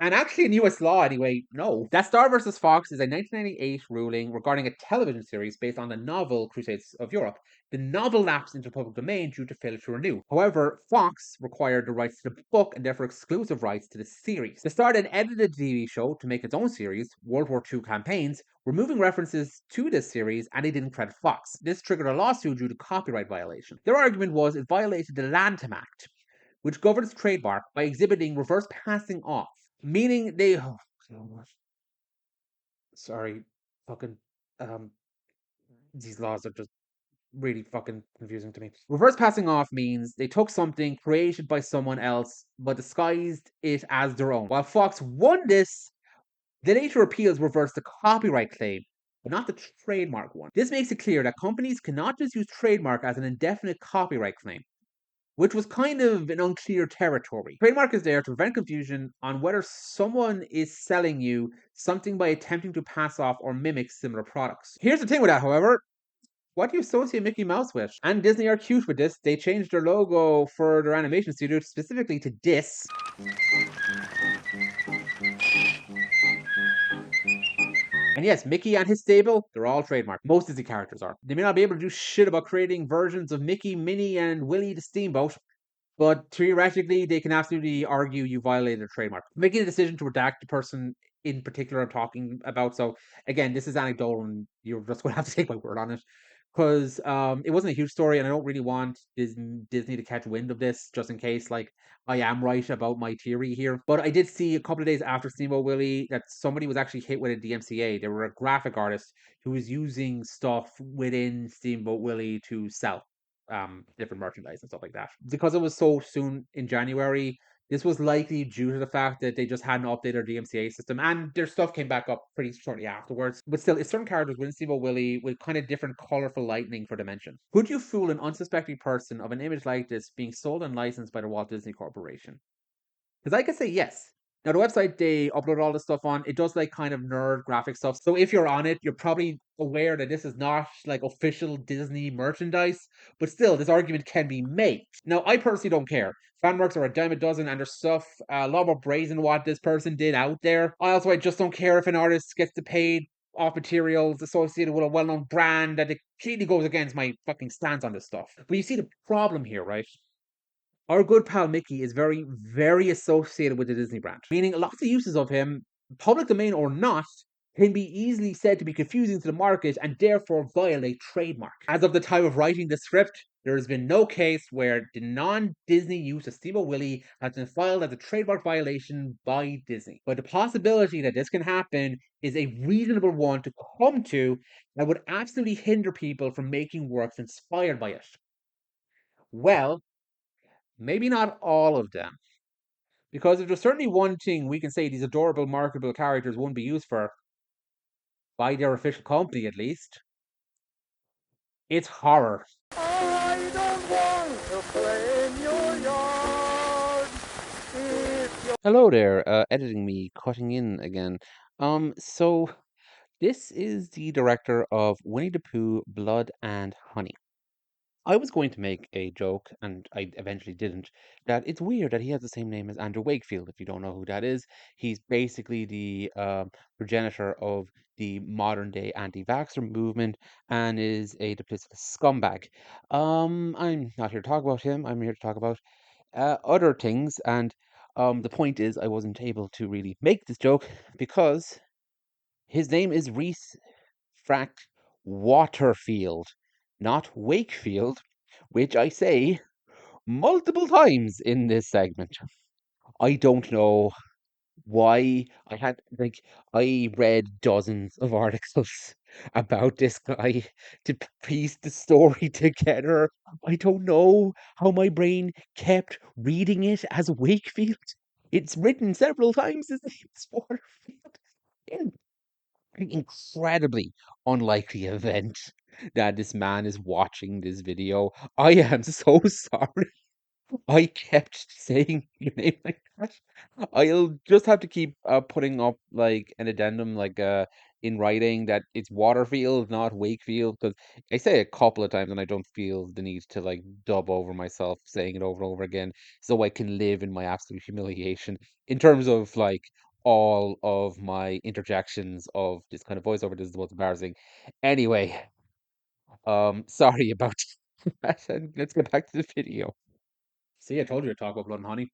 And actually, in US law, anyway, no. That Star vs. Fox is a 1998 ruling regarding a television series based on the novel Crusades of Europe. The novel lapsed into public domain due to failure to renew. However, Fox required the rights to the book and therefore exclusive rights to the series. The Star then edited the TV show to make its own series, World War II Campaigns, removing references to this series, and they didn't credit Fox. This triggered a lawsuit due to copyright violation. Their argument was it violated the Lanham Act, which governs trademark by exhibiting reverse passing off, meaning they. Oh, sorry, fucking. These laws are just really fucking confusing to me. Reverse passing off means they took something created by someone else but disguised it as their own. While Fox won this, the later appeals reversed the copyright claim, but not the trademark one. This makes it clear that companies cannot just use trademark as an indefinite copyright claim, which was kind of an unclear territory. Trademark is there to prevent confusion on whether someone is selling you something by attempting to pass off or mimic similar products. Here's the thing with that, however. What do you associate Mickey Mouse with? And Disney are cute with this. They changed their logo for their animation studio specifically to this. And yes, Mickey and his stable, they're all trademarked. Most Disney characters are. They may not be able to do shit about creating versions of Mickey, Minnie, and Willie the Steamboat, but theoretically, they can absolutely argue you violated a trademark. Making a decision to redact the person in particular I'm talking about. So again, this is anecdotal and you're just going to have to take my word on it. because it wasn't a huge story, and I don't really want Disney to catch wind of this, just in case like I am right about my theory here. But I did see a couple of days after Steamboat Willie that somebody was actually hit with a DMCA. They were a graphic artist who was using stuff within Steamboat Willie to sell different merchandise and stuff like that. Because it was so soon in January, this was likely due to the fact that they just hadn't updated their DMCA system, and their stuff came back up pretty shortly afterwards. But still, it's certain characters within Steve Willie with kind of different colorful lightning for dimension. Could you fool an unsuspecting person of an image like this being sold and licensed by the Walt Disney Corporation? Because I could say yes. Now, the website they upload all this stuff on, it does like kind of nerd graphic stuff. So if you're on it, you're probably aware that this is not like official Disney merchandise, but still, this argument can be made. Now, I personally don't care. Fan works are a dime a dozen, and there's stuff a lot more brazen what this person did out there. I just don't care if an artist gets paid off materials associated with a well-known brand that it completely goes against my fucking stance on this stuff. But you see the problem here, right? Our good pal Mickey is very, very associated with the Disney brand, meaning lots of uses of him, public domain or not, can be easily said to be confusing to the market and therefore violate trademark. As of the time of writing the script, there has been no case where the non-Disney use of Steve-O Willie has been filed as a trademark violation by Disney. But the possibility that this can happen is a reasonable one to come to that would absolutely hinder people from making works inspired by it. Well, maybe not all of them. Because if there's certainly one thing we can say these adorable, marketable characters won't be used for, by their official company at least, it's horror. I don't want to play in your yard. Hello there, editing me, cutting in again. So this is the director of Winnie the Pooh, Blood and Honey. I was going to make a joke, and I eventually didn't, that it's weird that he has the same name as Andrew Wakefield. If you don't know who that is, he's basically the progenitor of the modern day anti-vaxxer movement and is a duplicitous scumbag. I'm not here to talk about him. I'm here to talk about other things, and the point is, I wasn't able to really make this joke because his name is Reese Frack Waterfield, not Wakefield, which I say multiple times in this segment. I don't know why I read dozens of articles about this guy to piece the story together. I don't know how my brain kept reading it as Wakefield. It's written several times as Waterfield. In incredibly unlikely event that this man is watching this video. I am so sorry. I kept saying your name like that. I'll just have to keep putting up like an addendum, like in writing that it's Waterfield, not Wakefield, because I say it a couple of times and I don't feel the need to like dub over myself saying it over and over again, so I can live in my absolute humiliation in terms of like all of my interjections of this kind of voiceover. This is the most embarrassing. Anyway, sorry about that, and let's get back to the video. See, I told you to talk about Blood and Honey.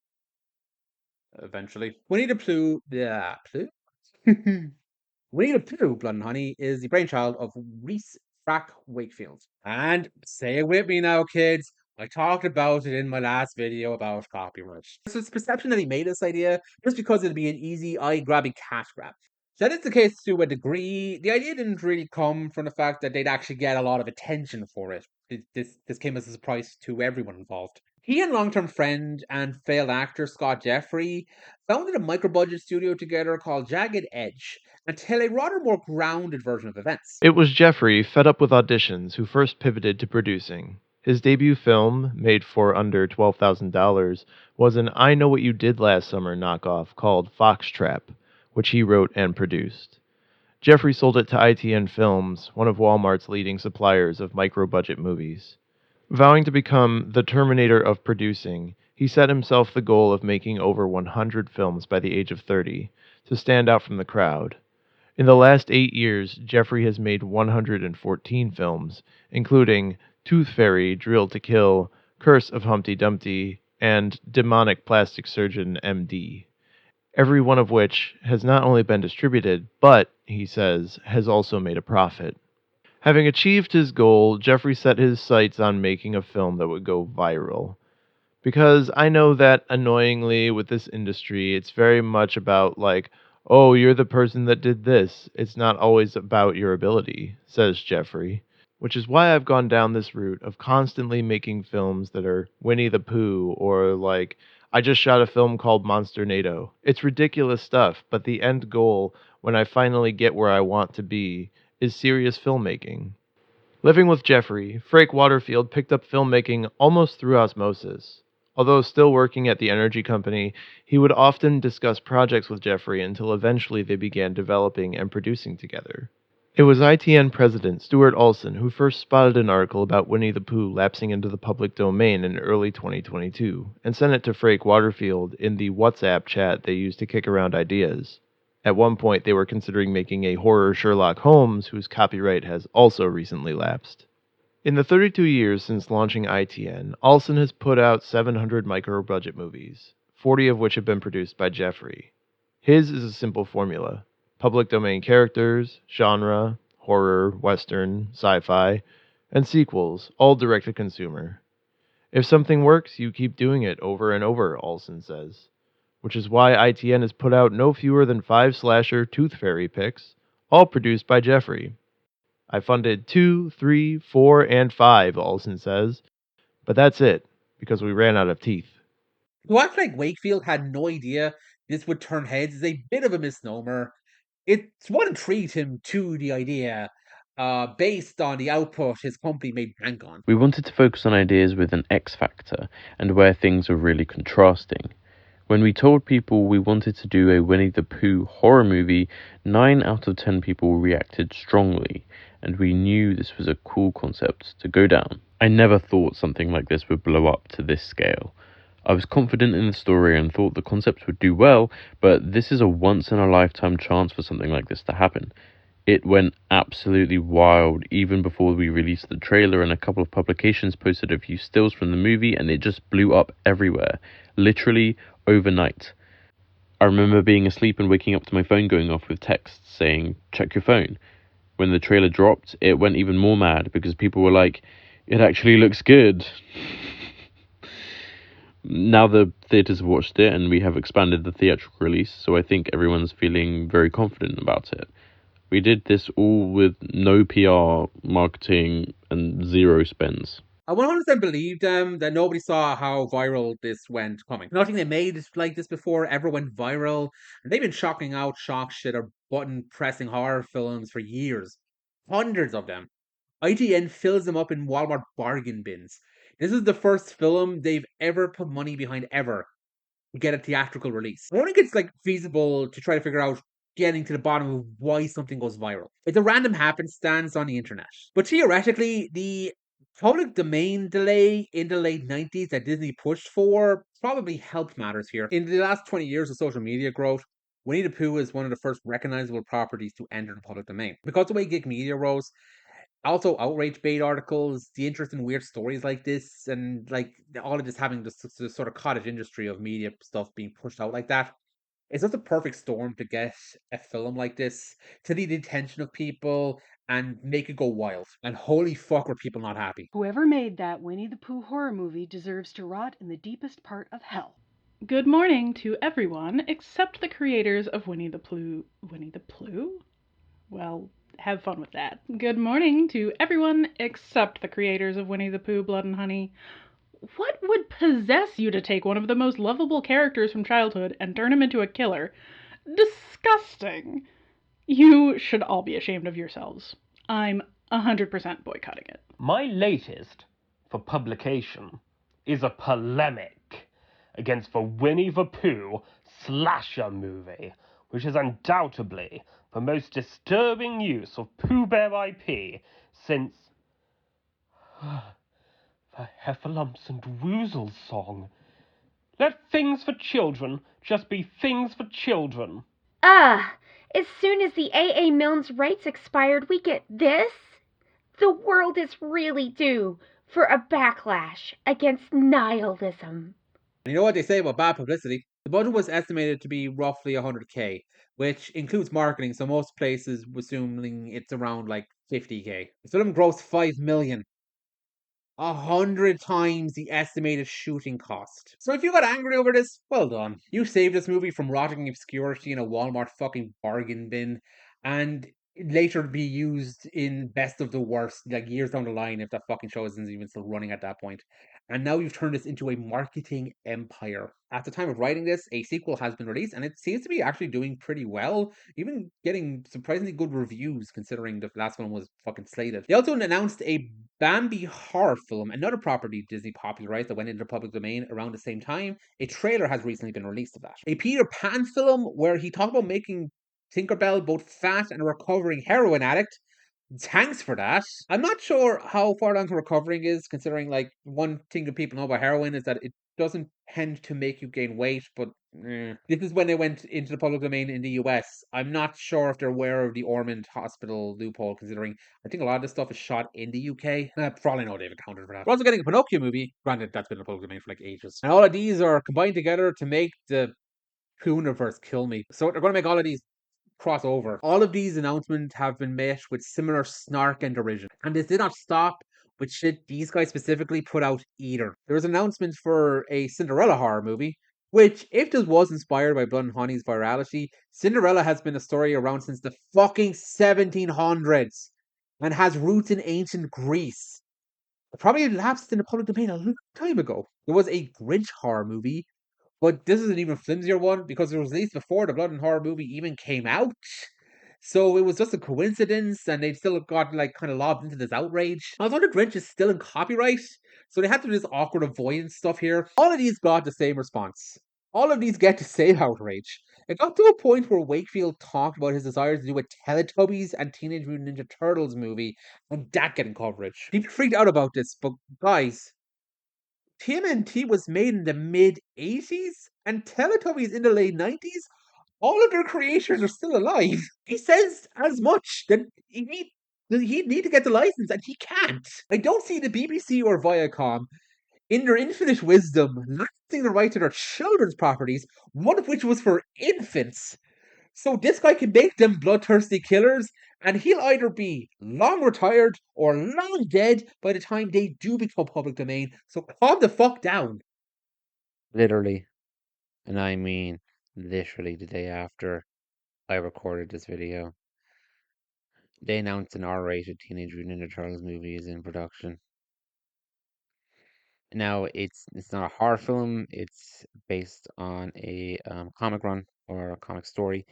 Eventually. Winnie the Pooh, Winnie the Pooh, Blood and Honey is the brainchild of Reese Frack Wakefield. And say it with me now, kids. I talked about it in my last video about copyright. So it's perception that he made this idea just because it'd be an easy eye-grabbing cash grab. That is the case to a degree. The idea didn't really come from the fact that they'd actually get a lot of attention for it. This came as a surprise to everyone involved. He and long-term friend and failed actor Scott Jeffrey founded a micro-budget studio together called Jagged Edge and tell a rather more grounded version of events. It was Jeffrey, fed up with auditions, who first pivoted to producing. His debut film, made for under $12,000, was an I Know What You Did Last Summer knockoff called Foxtrap, which he wrote and produced. Jeffrey sold it to ITN Films, one of Walmart's leading suppliers of micro-budget movies. Vowing to become the Terminator of producing, he set himself the goal of making over 100 films by the age of 30, to stand out from the crowd. In the last 8 years, Jeffrey has made 114 films, including Tooth Fairy, Drilled to Kill, Curse of Humpty Dumpty, and Demonic Plastic Surgeon MD. Every one of which has not only been distributed, but, he says, has also made a profit. Having achieved his goal, Jeffrey set his sights on making a film that would go viral. Because I know that, annoyingly, with this industry, it's very much about, like, oh, you're the person that did this. It's not always about your ability, says Jeffrey. Which is why I've gone down this route of constantly making films that are Winnie the Pooh, or like, I just shot a film called Monsternado. It's ridiculous stuff, but the end goal, when I finally get where I want to be, is serious filmmaking. Living with Jeffrey, Frank Waterfield picked up filmmaking almost through osmosis. Although still working at the energy company, he would often discuss projects with Jeffrey until eventually they began developing and producing together. It was ITN president Stuart Olson who first spotted an article about Winnie the Pooh lapsing into the public domain in early 2022 and sent it to Frank Waterfield in the WhatsApp chat they used to kick around ideas. At one point, they were considering making a horror Sherlock Holmes whose copyright has also recently lapsed. In the 32 years since launching ITN, Olson has put out 700 micro-budget movies, 40 of which have been produced by Jeffrey. His is a simple formula: public domain characters, genre, horror, western, sci-fi, and sequels, all direct-to-consumer. If something works, you keep doing it over and over, Olson says. Which is why ITN has put out no fewer than 5 slasher Tooth Fairy picks, all produced by Jeffrey. I funded 2, 3, 4, and 5, Olson says, but that's it, because we ran out of teeth. To act like Wakefield had no idea this would turn heads is a bit of a misnomer. It's what intrigued him to the idea, based on the output his company made bank on. We wanted to focus on ideas with an X factor and where things are really contrasting. When we told people we wanted to do a Winnie the Pooh horror movie, 9 out of 10 people reacted strongly, and we knew this was a cool concept to go down. I never thought something like this would blow up to this scale. I was confident in the story and thought the concept would do well, but this is a once-in-a-lifetime chance for something like this to happen. It went absolutely wild even before we released the trailer, and a couple of publications posted a few stills from the movie, and it just blew up everywhere. Literally overnight. I remember being asleep and waking up to my phone going off with texts saying, check your phone. When the trailer dropped, it went even more mad because people were like, it actually looks good. Now the theatres have watched it and we have expanded the theatrical release, so I think everyone's feeling very confident about it. We did this all with no PR, marketing, and zero spends. I 100% believe that nobody saw how viral this went coming. Nothing they made like this before ever went viral, and they've been shocking out shock shit or button pressing horror films for years. Hundreds of them. ITN fills them up in Walmart bargain bins. This is the first film they've ever put money behind ever to get a theatrical release. I don't think it's like feasible to try to figure out getting to the bottom of why something goes viral. It's a random happenstance on the internet. But theoretically, the public domain delay in the late 90s that Disney pushed for probably helped matters here. In the last 20 years of social media growth, Winnie the Pooh is one of the first recognizable properties to enter the public domain. Because the way geek media rose, also outrage bait articles, the interest in weird stories like this, and like all of this having this sort of cottage industry of media stuff being pushed out like that. It's just a perfect storm to get a film like this to the attention of people and make it go wild. And holy fuck, were people not happy. Whoever made that Winnie the Pooh horror movie deserves to rot in the deepest part of hell. Good morning to everyone except the creators of Winnie the Pooh. Winnie the Pooh? Well, have fun with that. Good morning to everyone except the creators of Winnie the Pooh, Blood and Honey. What would possess you to take one of the most lovable characters from childhood and turn him into a killer? Disgusting. You should all be ashamed of yourselves. I'm 100% boycotting it. My latest for publication is a polemic against the Winnie the Pooh slasher movie, which is undoubtedly the most disturbing use of Pooh Bear IP since the Heffalumps and Woozles song. Let things for children just be things for children. As soon as the A.A. Milne's rights expired, we get this? The world is really due for a backlash against nihilism. You know what they say about bad publicity? The budget was estimated to be roughly 100K, which includes marketing, so most places assuming it's around like 50K. The film grossed 5 million, 100 times the estimated shooting cost. So if you got angry over this, well done. You saved this movie from rotting obscurity in a Walmart fucking bargain bin, and later be used in best of the worst, like years down the line, if that fucking show isn't even still running at that point. And now you've turned this into a marketing empire. At the time of writing this, a sequel has been released, and it seems to be actually doing pretty well, even getting surprisingly good reviews considering the last one was fucking slated. They also announced a Bambi horror film, another property Disney popularized that went into the public domain around the same time. A trailer has recently been released of that. A Peter Pan film where he talked about making Tinkerbell both fat and a recovering heroin addict. Thanks for that. I'm not sure how far down to recovering is, considering like one thing that people know about heroin is that it doesn't tend to make you gain weight, but this is when they went into the public domain in the US. I'm not sure if they're aware of the Ormond Hospital loophole, considering I think a lot of this stuff is shot in the UK. For all I know, they've accounted for that. We're also getting a Pinocchio movie. Granted, that's been in the public domain for like ages. And all of these are combined together to make the universe kill me. So they're going to make all of these crossover. All of these announcements have been met with similar snark and derision. And this did not stop with shit these guys specifically put out either. There was announcements for a Cinderella horror movie, which, if this was inspired by Blood and Honey's virality, Cinderella has been a story around since the fucking 1700s and has roots in ancient Greece. It probably lapsed in the public domain a long time ago. There was a Grinch horror movie, but this is an even flimsier one because it was released before the Blood and Horror movie even came out. So it was just a coincidence, and they still got like kind of lobbed into this outrage. Although the Grinch is still in copyright, so they had to do this awkward avoidance stuff here. All of these got the same response. All of these get the same outrage. It got to a point where Wakefield talked about his desire to do a Teletubbies and Teenage Mutant Ninja Turtles movie, and that getting coverage. People freaked out about this, but guys, TMNT was made in the mid 80s and Teletubbies in the late 90s. All of their creators are still alive. He says as much that he'd need to get the license and he can't. I don't see the BBC or Viacom, in their infinite wisdom, licensing the right to their children's properties, one of which was for infants. So this guy can make them bloodthirsty killers, and he'll either be long retired or long dead by the time they do become public domain. So calm the fuck down. Literally, and I mean literally the day after I recorded this video, they announced an R-rated Teenage Mutant Ninja Turtles movie is in production. Now, it's not a horror film. It's based on a comic run or a comic story,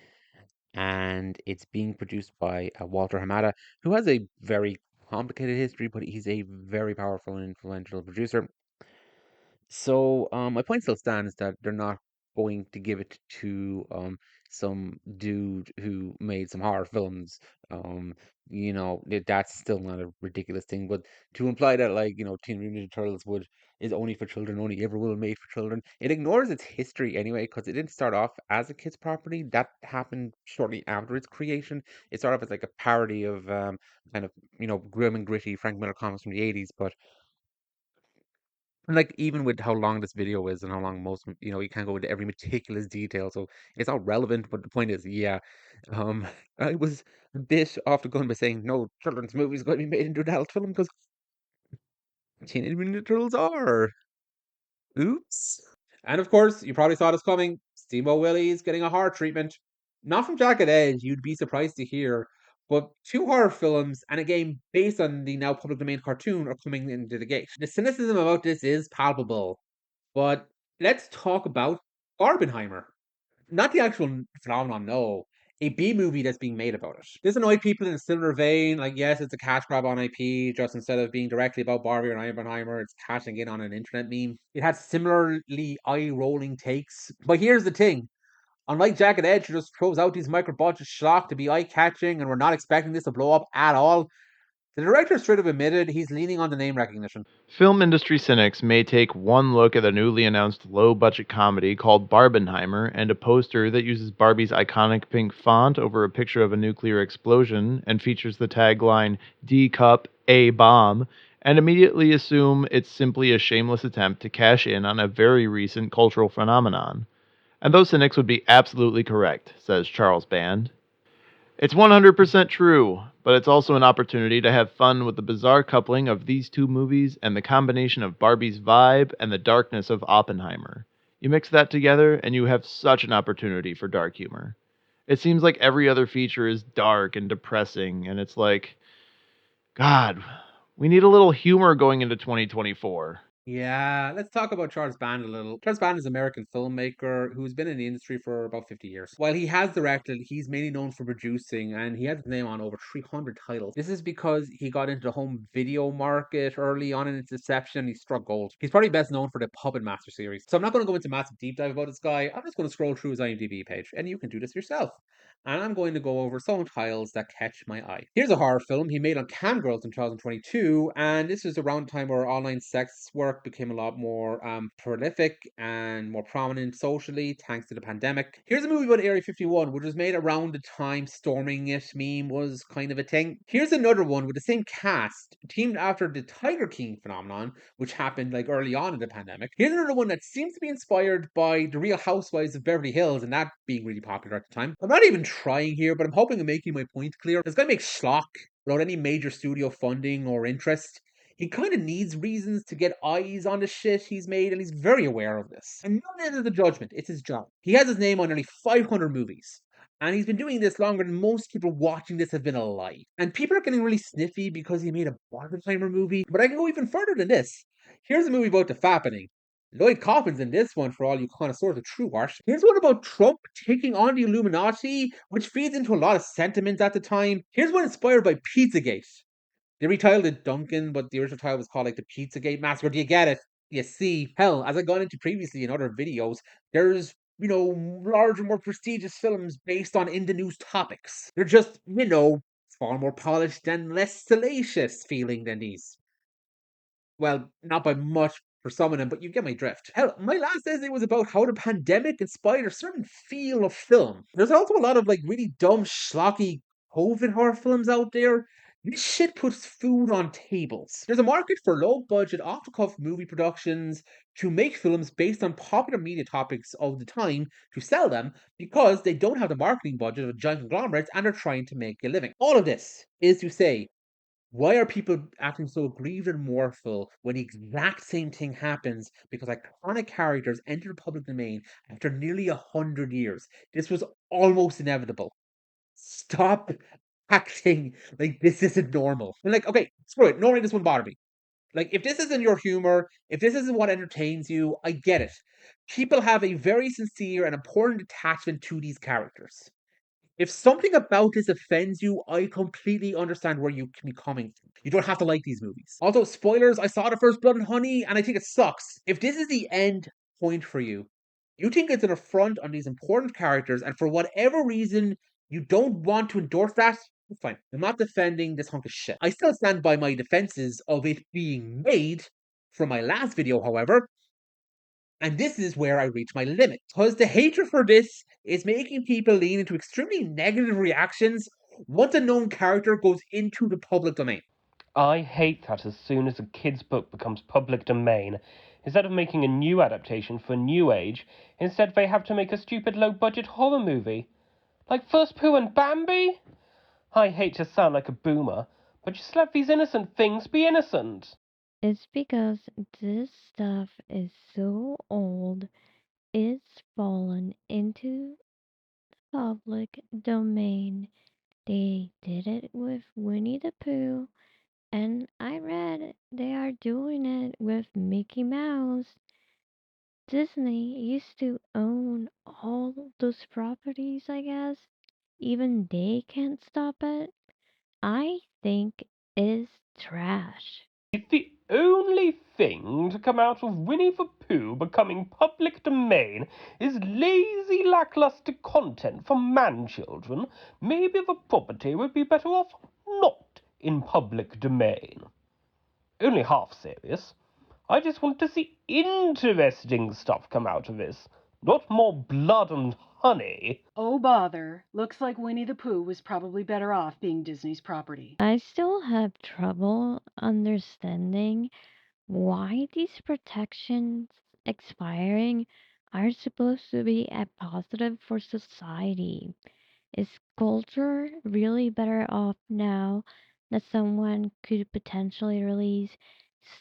and it's being produced by Walter Hamada, who has a very complicated history, but he's a very powerful and influential producer. So my point still stands that they're not going to give it to some dude who made some horror films. That's still not a ridiculous thing. But to imply that Teen Mutant Ninja Turtles would is only for children, only ever will made for children, it ignores its history anyway, because it didn't start off as a kids property. That happened shortly after its creation. It started off as like a parody of kind of grim and gritty Frank Miller comics from the 80s, but and like even with how long this video is and how long you can't go into every meticulous detail, so it's not relevant. But the point is, yeah, um, I was a bit off the gun by saying no children's movies going to be made into an adult film because Teenage Mutant Ninja Turtles are. Oops. And of course, you probably saw this coming. Steamboat Willie's getting a horror treatment. Not from Jagged Edge, you'd be surprised to hear, but two horror films and a game based on the now public domain cartoon are coming into the gate. The cynicism about this is palpable, but let's talk about Barbenheimer. Not the actual phenomenon, no. A B movie that's being made about it. This annoyed people in a similar vein. Like, yes, it's a cash grab on IP, just instead of being directly about Barbie or Oppenheimer, it's cashing in on an internet meme. It had similarly eye-rolling takes. But here's the thing. Unlike Jagged Edge, who just throws out these micro-budget schlock to be eye-catching, and we're not expecting this to blow up at all, the director straight up admitted he's leaning on the name recognition. Film industry cynics may take one look at the newly announced low-budget comedy called Barbenheimer and a poster that uses Barbie's iconic pink font over a picture of a nuclear explosion and features the tagline, D Cup, A Bomb, and immediately assume it's simply a shameless attempt to cash in on a very recent cultural phenomenon. And those cynics would be absolutely correct, says Charles Band. It's 100% true, but it's also an opportunity to have fun with the bizarre coupling of these two movies and the combination of Barbie's vibe and the darkness of Oppenheimer. You mix that together, and you have such an opportunity for dark humor. It seems like every other feature is dark and depressing, and it's like, God, we need a little humor going into 2024. Yeah, let's talk about Charles Band a little. Charles Band is an American filmmaker who's been in the industry for about 50 years. While he has directed, he's mainly known for producing, and he has his name on over 300 titles. This is because he got into the home video market early on in its inception, and he struck gold. He's probably best known for the Puppet Master series. So I'm not going to go into a massive deep dive about this guy. I'm just going to scroll through his IMDb page, and you can do this yourself. And I'm going to go over some titles that catch my eye. Here's a horror film he made on Camgirls in 2022, and this is around the time where online sex work became a lot more prolific and more prominent socially, thanks to the pandemic. Here's a movie about Area 51, which was made around the time Storming It meme was kind of a thing. Here's another one with the same cast, teamed after the Tiger King phenomenon, which happened like early on in the pandemic. Here's another one that seems to be inspired by the Real Housewives of Beverly Hills, and that being really popular at the time. I'm not even trying here, but I'm hoping I'm making my point clear. This guy makes schlock without any major studio funding or interest. He kind of needs reasons to get eyes on the shit he's made, and he's very aware of this. And none of it is a judgment, it's his job. He has his name on nearly 500 movies. And he's been doing this longer than most people watching this have been alive. And people are getting really sniffy because he made a Barbenheimer movie. But I can go even further than this. Here's a movie about the fappening. Lloyd Kaufman's in this one for all you connoisseurs of true art. Here's one about Trump taking on the Illuminati, which feeds into a lot of sentiments at the time. Here's one inspired by Pizzagate. They retitled it Duncan, but the original title was called like the Pizzagate Massacre. Do you get it? You see, hell, as I've gone into previously in other videos, there's larger, more prestigious films based on in the news topics. They're just, far more polished and less salacious feeling than these. Well, not by much for some of them, but you get my drift. Hell, my last essay was about how the pandemic inspired a certain feel of film. There's also a lot of like really dumb, schlocky COVID horror films out there. This shit puts food on tables. There's a market for low budget, off the cuff movie productions to make films based on popular media topics of the time to sell them because they don't have the marketing budget of giant conglomerates and are trying to make a living. All of this is to say, why are people acting so aggrieved and mournful when the exact same thing happens because iconic characters enter the public domain after nearly 100 years? This was almost inevitable. Stop acting like this isn't normal. And like, okay, screw it. Normally this wouldn't bother me. Like, if this isn't your humor, if this isn't what entertains you, I get it. People have a very sincere and important attachment to these characters. If something about this offends you, I completely understand where you can be coming from. You don't have to like these movies. Also, spoilers, I saw the first Blood and Honey, and I think it sucks. If this is the end point for you, you think it's an affront on these important characters, and for whatever reason, you don't want to endorse that, fine. I'm not defending this hunk of shit. I still stand by my defenses of it being made from my last video, however, and this is where I reach my limit. Because the hatred for this is making people lean into extremely negative reactions once a known character goes into the public domain. I hate that as soon as a kid's book becomes public domain, instead of making a new adaptation for New Age, instead they have to make a stupid low-budget horror movie. Like First Pooh and Bambi? I hate to sound like a boomer, but just let these innocent things be innocent. It's because this stuff is so old, it's fallen into the public domain. They did it with Winnie the Pooh, and I read they are doing it with Mickey Mouse. Disney used to own all those properties, I guess. Even they can't stop it. I think it's trash. If the only thing to come out of Winnie the Pooh becoming public domain is lazy, lackluster content for man-children, maybe the property would be better off not in public domain. Only half serious. I just want to see interesting stuff come out of this, not more blood and honey. Oh bother. Looks like Winnie the Pooh was probably better off being Disney's property. I still have trouble understanding why these protections expiring are supposed to be a positive for society. Is culture really better off now that someone could potentially release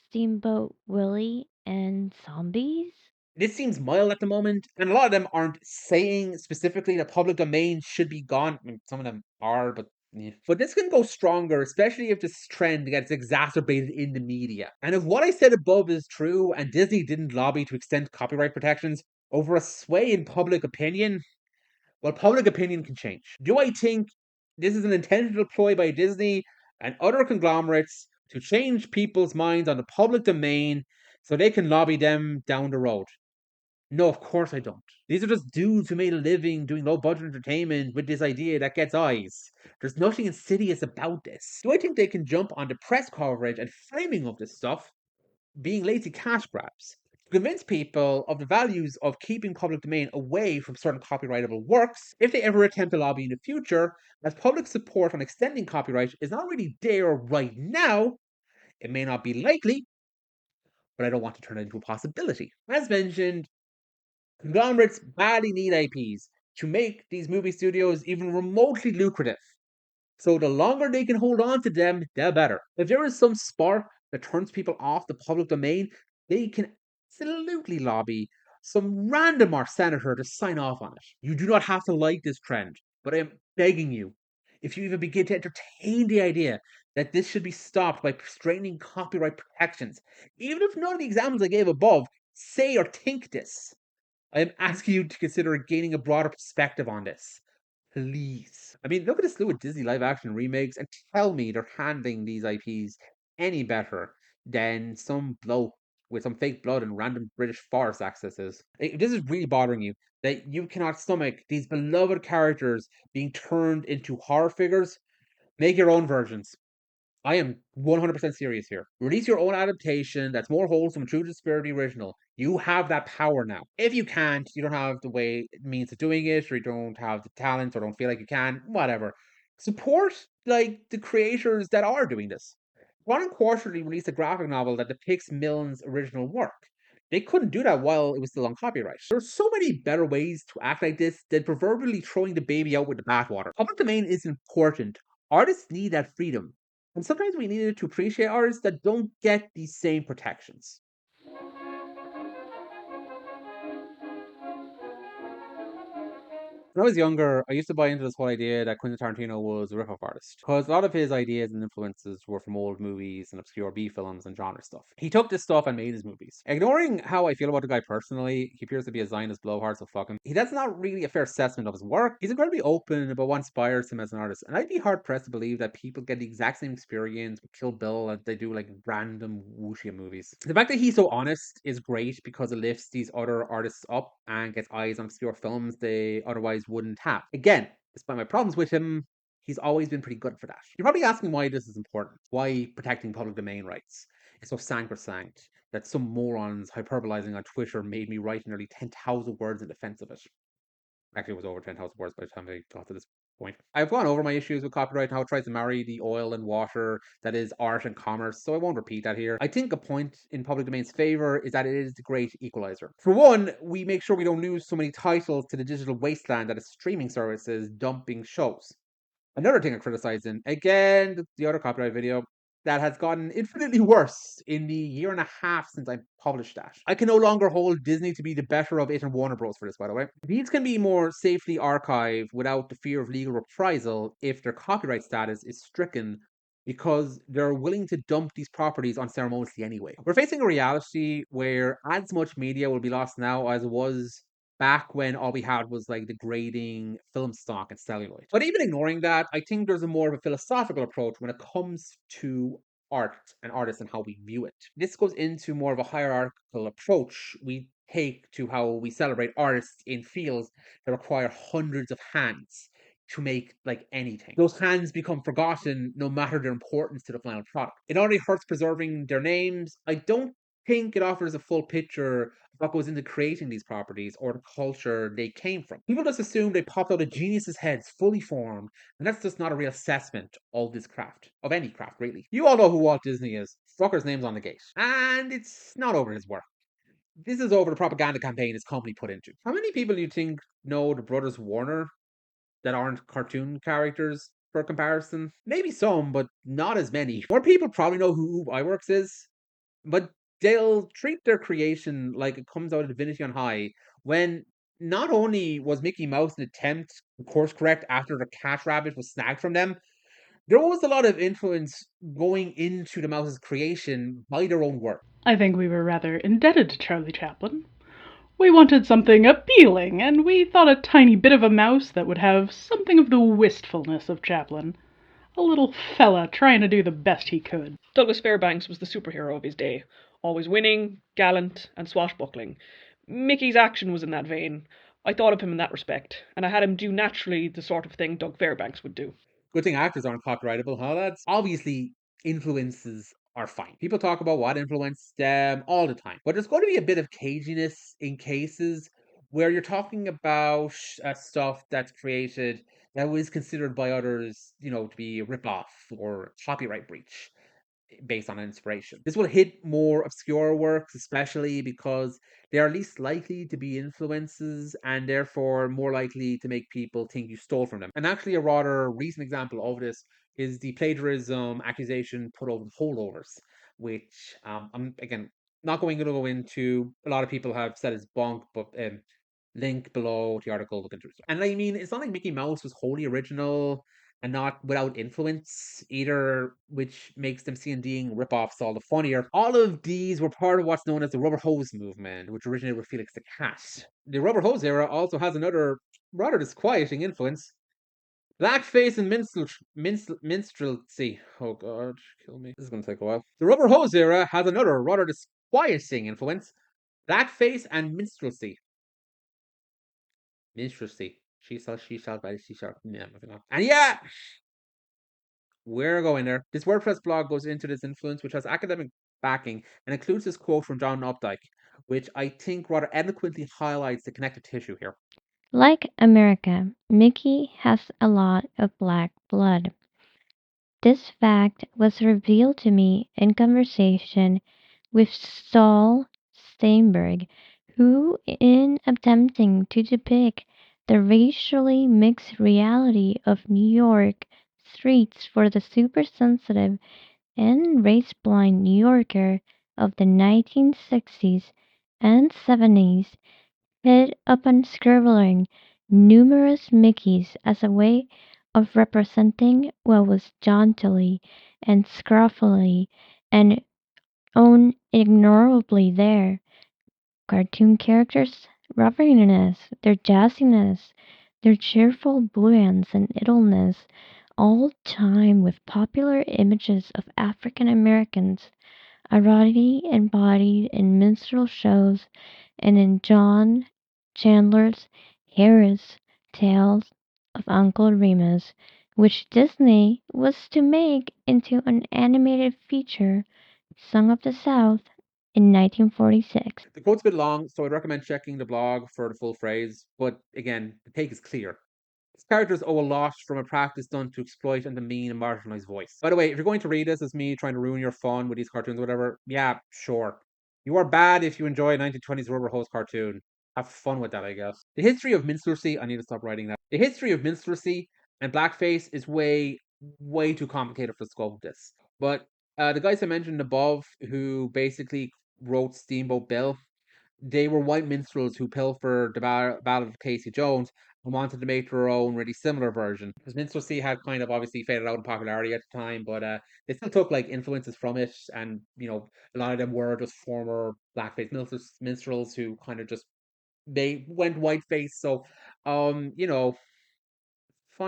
Steamboat Willie and zombies? This seems mild at the moment, and a lot of them aren't saying specifically that public domain should be gone. I mean, some of them are, but yeah. But this can go stronger, especially if this trend gets exacerbated in the media. And if what I said above is true, and Disney didn't lobby to extend copyright protections over a sway in public opinion, well, public opinion can change. Do I think this is an intentional ploy by Disney and other conglomerates to change people's minds on the public domain so they can lobby them down the road? No, of course I don't. These are just dudes who made a living doing low budget entertainment with this idea that gets eyes. There's nothing insidious about this. Do I think they can jump on the press coverage and framing of this stuff being lazy cash grabs to convince people of the values of keeping public domain away from certain copyrightable works if they ever attempt to lobby in the future, as public support on extending copyright is not really there right now? It may not be likely, but I don't want to turn it into a possibility. As mentioned, conglomerates badly need IPs to make these movie studios even remotely lucrative. So the longer they can hold on to them, the better. If there is some spark that turns people off the public domain, they can absolutely lobby some random senator to sign off on it. You do not have to like this trend, but I am begging you, if you even begin to entertain the idea that this should be stopped by straining copyright protections, even if none of the examples I gave above say or think this, I am asking you to consider gaining a broader perspective on this. Please. I mean, look at the slew of Disney live action remakes and tell me they're handling these IPs any better than some bloke with some fake blood and random British forest accesses. If this is really bothering you, that you cannot stomach these beloved characters being turned into horror figures, make your own versions. I am 100% serious here. Release your own adaptation that's more wholesome and true to the spirit of the original. You have that power now. If you can't, you don't have the means of doing it, or you don't have the talent, or don't feel like you can, whatever. Support like the creators that are doing this. One Quarterly released a graphic novel that depicts Milne's original work. They couldn't do that while it was still on copyright. There are so many better ways to act like this than proverbially throwing the baby out with the bathwater. Public domain is important. Artists need that freedom. And sometimes we needed to appreciate artists that don't get these same protections. When I was younger, I used to buy into this whole idea that Quentin Tarantino was a rip-off artist, because a lot of his ideas and influences were from old movies and obscure B films and genre stuff. He took this stuff and made his movies. Ignoring how I feel about the guy personally, he appears to be a Zionist blowhard, so fuck him. That's not really a fair assessment of his work. He's incredibly open about what inspires him as an artist, and I'd be hard-pressed to believe that people get the exact same experience with Kill Bill as they do like random wuxia movies. The fact that he's so honest is great because it lifts these other artists up and gets eyes on obscure films they otherwise wouldn't have. Again, despite my problems with him, he's always been pretty good for that. You're probably asking why this is important. Why protecting public domain rights is so sacrosanct that some morons hyperbolizing on Twitter made me write nearly 10,000 words in defense of it. Actually, it was over 10,000 words by the time I got to this point. I've gone over my issues with copyright and how it tries to marry the oil and water that is art and commerce, so I won't repeat that here. I think a point in public domain's favor is that it is the great equalizer. For one, we make sure we don't lose so many titles to the digital wasteland that is streaming services dumping shows. Another thing I'm criticizing, again, the other copyright video, that has gotten infinitely worse in the year and a half since I published that. I can no longer hold Disney to be the better of it and Warner Bros. For this, by the way. These can be more safely archived without the fear of legal reprisal if their copyright status is stricken because they're willing to dump these properties unceremoniously anyway. We're facing a reality where as much media will be lost now as was back when all we had was like degrading film stock and celluloid. But even ignoring that, I think there's a more of a philosophical approach when it comes to art and artists and how we view it. This goes into more of a hierarchical approach we take to how we celebrate artists in fields that require hundreds of hands to make like anything. Those hands become forgotten no matter their importance to the final product. It already hurts preserving their names. I don't think it offers a full picture of what goes into creating these properties or the culture they came from. People just assume they popped out of geniuses' heads fully formed, and that's just not a real assessment of this craft, of any craft, really. You all know who Walt Disney is. Fucker's name's on the gate. And it's not over his work. This is over the propaganda campaign his company put into. How many people do you think know the Brothers Warner that aren't cartoon characters for comparison? Maybe some, but not as many. More people probably know who Iwerks is, but they'll treat their creation like it comes out of divinity on high, when not only was Mickey Mouse an attempt to course correct after the cat rabbit was snagged from them, there was a lot of influence going into the mouse's creation by their own work. I think we were rather indebted to Charlie Chaplin. We wanted something appealing, and we thought a tiny bit of a mouse that would have something of the wistfulness of Chaplin. A little fella trying to do the best he could. Douglas Fairbanks was the superhero of his day, always winning, gallant, and swashbuckling. Mickey's action was in that vein. I thought of him in that respect, and I had him do naturally the sort of thing Doug Fairbanks would do. Good thing actors aren't copyrightable, huh, lads? Obviously, influences are fine. People talk about what influenced them all the time, but there's going to be a bit of caginess in cases where you're talking about stuff that's created that was considered by others, to be a rip-off or copyright breach based on inspiration. This will hit more obscure works, especially because they are least likely to be influences and therefore more likely to make people think you stole from them. And actually, a rather recent example of this is the plagiarism accusation put over holdovers, which I'm again not going to go into. A lot of people have said it's bunk, but link below the article, look into it. And I mean, it's not like Mickey Mouse was wholly original and not without influence either, which makes them C&Ding ripoffs all the funnier. All of these were part of what's known as the rubber hose movement, which originated with Felix the Cat. The rubber hose era also has another rather disquieting influence. Blackface and minstrelsy. Oh god, kill me. This is going to take a while. The rubber hose era has another rather disquieting influence. Blackface and minstrelsy. Minstrelsy. She shall, yeah, moving on. And yeah, we're going there. This WordPress blog goes into this influence, which has academic backing, and includes this quote from John Updike, which I think rather eloquently highlights the connective tissue here. Like America, Mickey has a lot of black blood. This fact was revealed to me in conversation with Saul Steinberg, who, in attempting to depict the racially mixed reality of New York streets for the super-sensitive and race-blind New Yorker of the 1960s and 70s, hit upon scribbling numerous Mickeys as a way of representing what was jauntily and scruffily and unignorably there. Cartoon characters' rubberliness, their jazziness, their cheerful buoyance and idleness, all timed with popular images of African Americans, a oddity embodied in minstrel shows and in John Chandler's Harris Tales of Uncle Remus, which Disney was to make into an animated feature, Song of the South, in 1946. The quote's a bit long, so I'd recommend checking the blog for the full phrase, but again, the take is clear. These characters owe a lot from a practice done to exploit and demean a marginalized voice. By the way, if you're going to read this as me trying to ruin your fun with these cartoons or whatever, yeah, sure. You are bad if you enjoy a 1920s rubber hose cartoon. Have fun with that, I guess. The history of minstrelsy, I need to stop writing that. The history of minstrelsy and blackface is way, way too complicated for the scope of this. But the guys I mentioned above, who basically wrote Steamboat Bill, they were white minstrels who pilfered the Ballad of Casey Jones and wanted to make their own really similar version. Because minstrelsy had kind of obviously faded out in popularity at the time, but they still took like influences from it, and a lot of them were just former blackface minstrels who kind of just they went whiteface. So, fun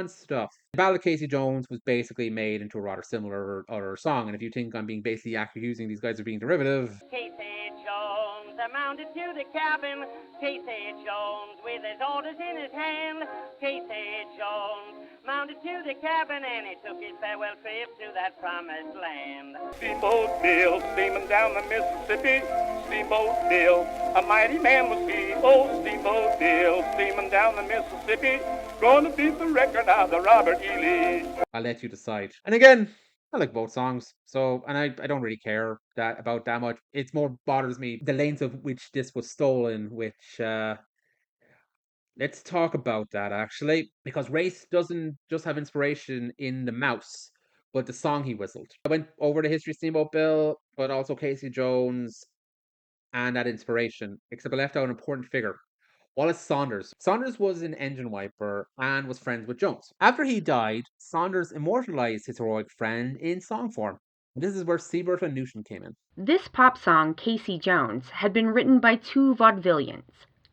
stuff. The Ballad of Casey Jones was basically made into a rather similar other song, and if you think I'm being basically accusing these guys of being derivative, Casey Jones mounted to the cabin. Casey Jones with his orders in his hand. Casey Jones mounted to the cabin and he took his farewell trip to that promised land. Steamboat Bill, steaming down the Mississippi. Steamboat Bill, a mighty man was he. Oh, Steamboat Bill, steaming down the Mississippi. Gonna beat the record of the Robert E. Lee. I'll let you decide. And again, I like both songs, so and I don't really care about that much. It's more bothers me the length of which this was stolen, which let's talk about that actually, because Race doesn't just have inspiration in the mouse, but the song he whistled. I went over the history of Steamboat Bill, but also Casey Jones and that inspiration, except I left out an important figure. Wallace Saunders. Saunders was an engine wiper and was friends with Jones. After he died, Saunders immortalized his heroic friend in song form. This is where Siebert and Newton came in. This pop song, Casey Jones, had been written by two vaudevillians,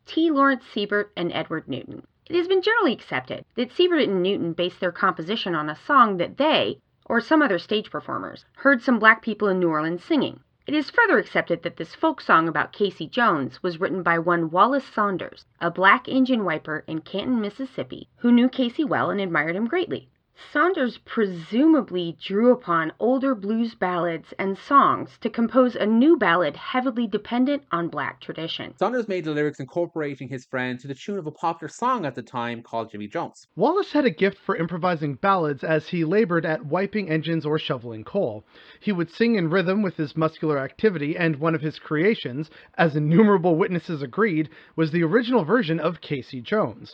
T. Lawrence Siebert and Edward Newton. It has been generally accepted that Siebert and Newton based their composition on a song that they, or some other stage performers, heard some black people in New Orleans singing. It is further accepted that this folk song about Casey Jones was written by one Wallace Saunders, a black engine wiper in Canton, Mississippi, who knew Casey well and admired him greatly. Saunders presumably drew upon older blues ballads and songs to compose a new ballad heavily dependent on black tradition. Saunders made the lyrics incorporating his friend to the tune of a popular song at the time called Jimmy Jones. Wallace had a gift for improvising ballads as he labored at wiping engines or shoveling coal. He would sing in rhythm with his muscular activity, and one of his creations, as innumerable witnesses agreed, was the original version of Casey Jones.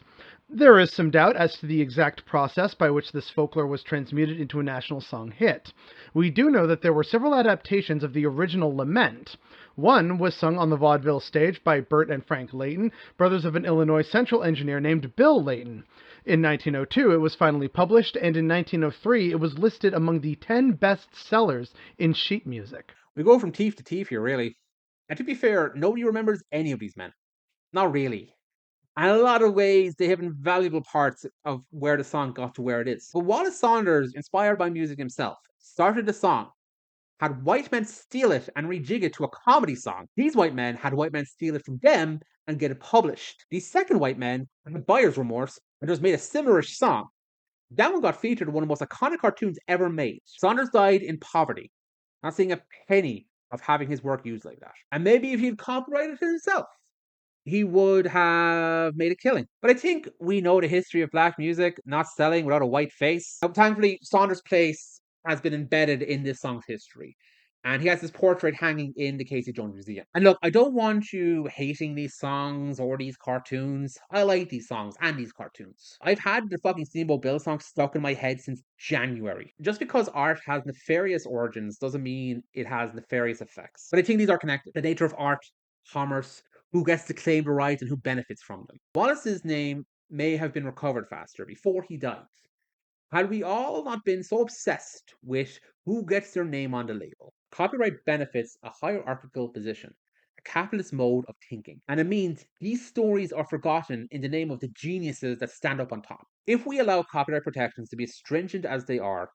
There is some doubt as to the exact process by which this folklore was transmuted into a national song hit. We do know that there were several adaptations of the original lament. One was sung on the vaudeville stage by Bert and Frank Layton, brothers of an Illinois Central engineer named Bill Layton. In 1902, it was finally published, and in 1903, it was listed among the 10 best sellers in sheet music. We go from teeth to teeth here, really. And to be fair, nobody remembers any of these men. Not really. And in a lot of ways, they have invaluable parts of where the song got to where it is. But Wallace Saunders, inspired by music himself, started the song, had white men steal it and rejig it to a comedy song. These white men had white men steal it from them and get it published. These second white men had buyer's remorse and just made a similar-ish song. That one got featured in one of the most iconic cartoons ever made. Saunders died in poverty, not seeing a penny of having his work used like that. And maybe if he'd copyrighted it himself, he would have made a killing. But I think we know the history of black music not selling without a white face. Now, thankfully, Saunders' place has been embedded in this song's history. And he has his portrait hanging in the Casey Jones Museum. And look, I don't want you hating these songs or these cartoons. I like these songs and these cartoons. I've had the fucking Steamboat Bill song stuck in my head since January. Just because art has nefarious origins doesn't mean it has nefarious effects. But I think these are connected. The nature of art, commerce, who gets to claim the rights and who benefits from them. Wallace's name may have been recovered faster before he died, had we all not been so obsessed with who gets their name on the label. Copyright benefits a hierarchical position, a capitalist mode of thinking, and it means these stories are forgotten in the name of the geniuses that stand up on top. If we allow copyright protections to be as stringent as they are,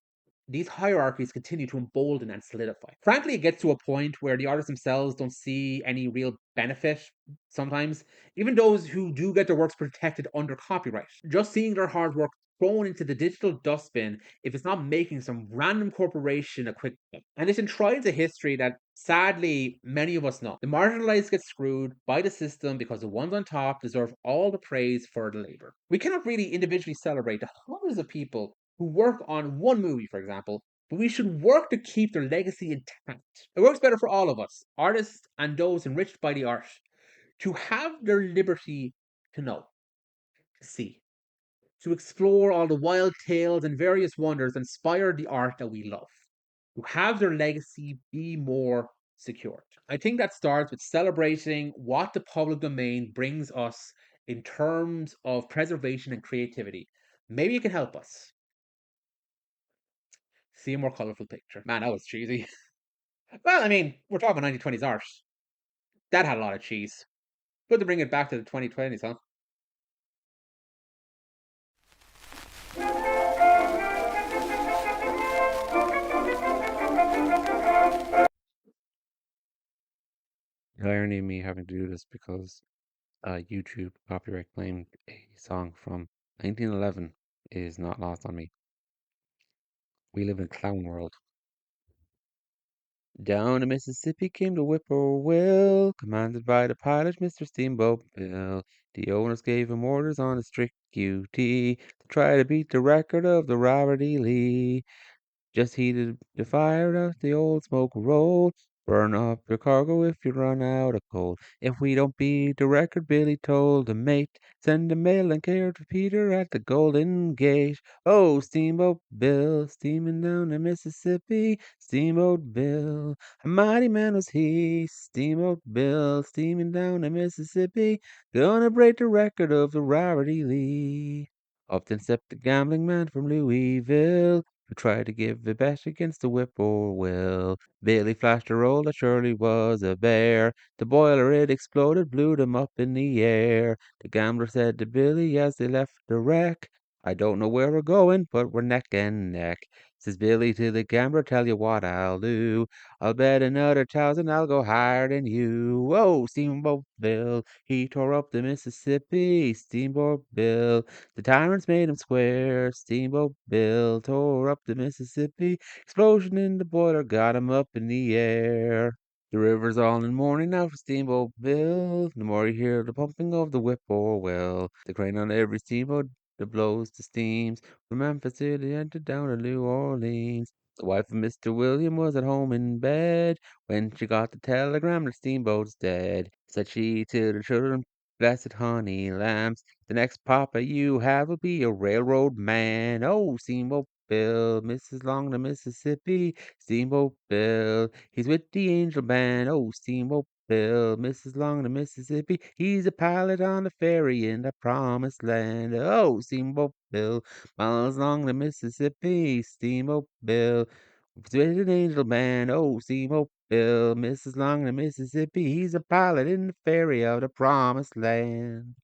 these hierarchies continue to embolden and solidify. Frankly, it gets to a point where the artists themselves don't see any real benefit sometimes, even those who do get their works protected under copyright. Just seeing their hard work thrown into the digital dustbin if it's not making some random corporation a quick buck. And this enshrines a history that sadly many of us know. The marginalized get screwed by the system because the ones on top deserve all the praise for the labor. We cannot really individually celebrate the hundreds of people who work on one movie, for example, but we should work to keep their legacy intact. It works better for all of us, artists and those enriched by the art, to have their liberty to know, to see, to explore all the wild tales and various wonders that inspire the art that we love, to have their legacy be more secured. I think that starts with celebrating what the public domain brings us in terms of preservation and creativity. Maybe it can help us see a more colorful picture. Man, that was cheesy. Well, I mean, we're talking 1920s art. That had a lot of cheese. Good to bring it back to the 2020s, huh? The irony of me having to do this because YouTube copyright claimed a song from 1911 is not lost on me. We live in a clown world. Down the Mississippi came the whippoorwill, commanded by the pilot, Mr. Steamboat Bill. The owners gave him orders on a strict QT to try to beat the record of the Robert E. Lee. Just heated the fire out the old smoke roll. Burn up your cargo if you run out of coal. If we don't beat the record, Billy told the mate, send a mail and care to Peter at the Golden Gate. Oh, Steamboat Bill, steaming down the Mississippi, Steamboat Bill, a mighty man was he. Steamboat Bill, steaming down the Mississippi, gonna break the record of the Robert E. Lee. Up then stepped the gambling man from Louisville, who tried to give a bet against the whippoorwill. Billy flashed a roll that surely was a bear. The boiler it exploded, blew them up in the air. The gambler said to Billy as they left the wreck, I don't know where we're going, but we're neck and neck. Says Billy to the gambler, tell you what I'll do. I'll bet another 1,000 I'll go higher than you. Whoa, Steamboat Bill, he tore up the Mississippi. Steamboat Bill, the tyrants made him square. Steamboat Bill tore up the Mississippi. Explosion in the boiler got him up in the air. The river's all in mourning now for Steamboat Bill. The more you hear the pumping of the whippoorwill, the crane on every steamboat that blows the steams from Memphis till it entered down to New Orleans. The wife of Mr. William was at home in bed when she got the telegram that Steamboat's dead. Said she to the children, blessed honey lambs, the next papa you have will be a railroad man. Oh, Steamboat Bill, Mrs. Long the Mississippi, Steamboat Bill, he's with the Angel Band. Oh, Steamboat Bill, Mrs. Long the Mississippi, he's a pilot on the ferry in the promised land. Oh, Steamboat Bill, miles long the Mississippi, Steamboat Bill, he's with an Angel Band. Oh, Steamboat Bill, Mrs. Long the Mississippi, he's a pilot in the ferry of the promised land.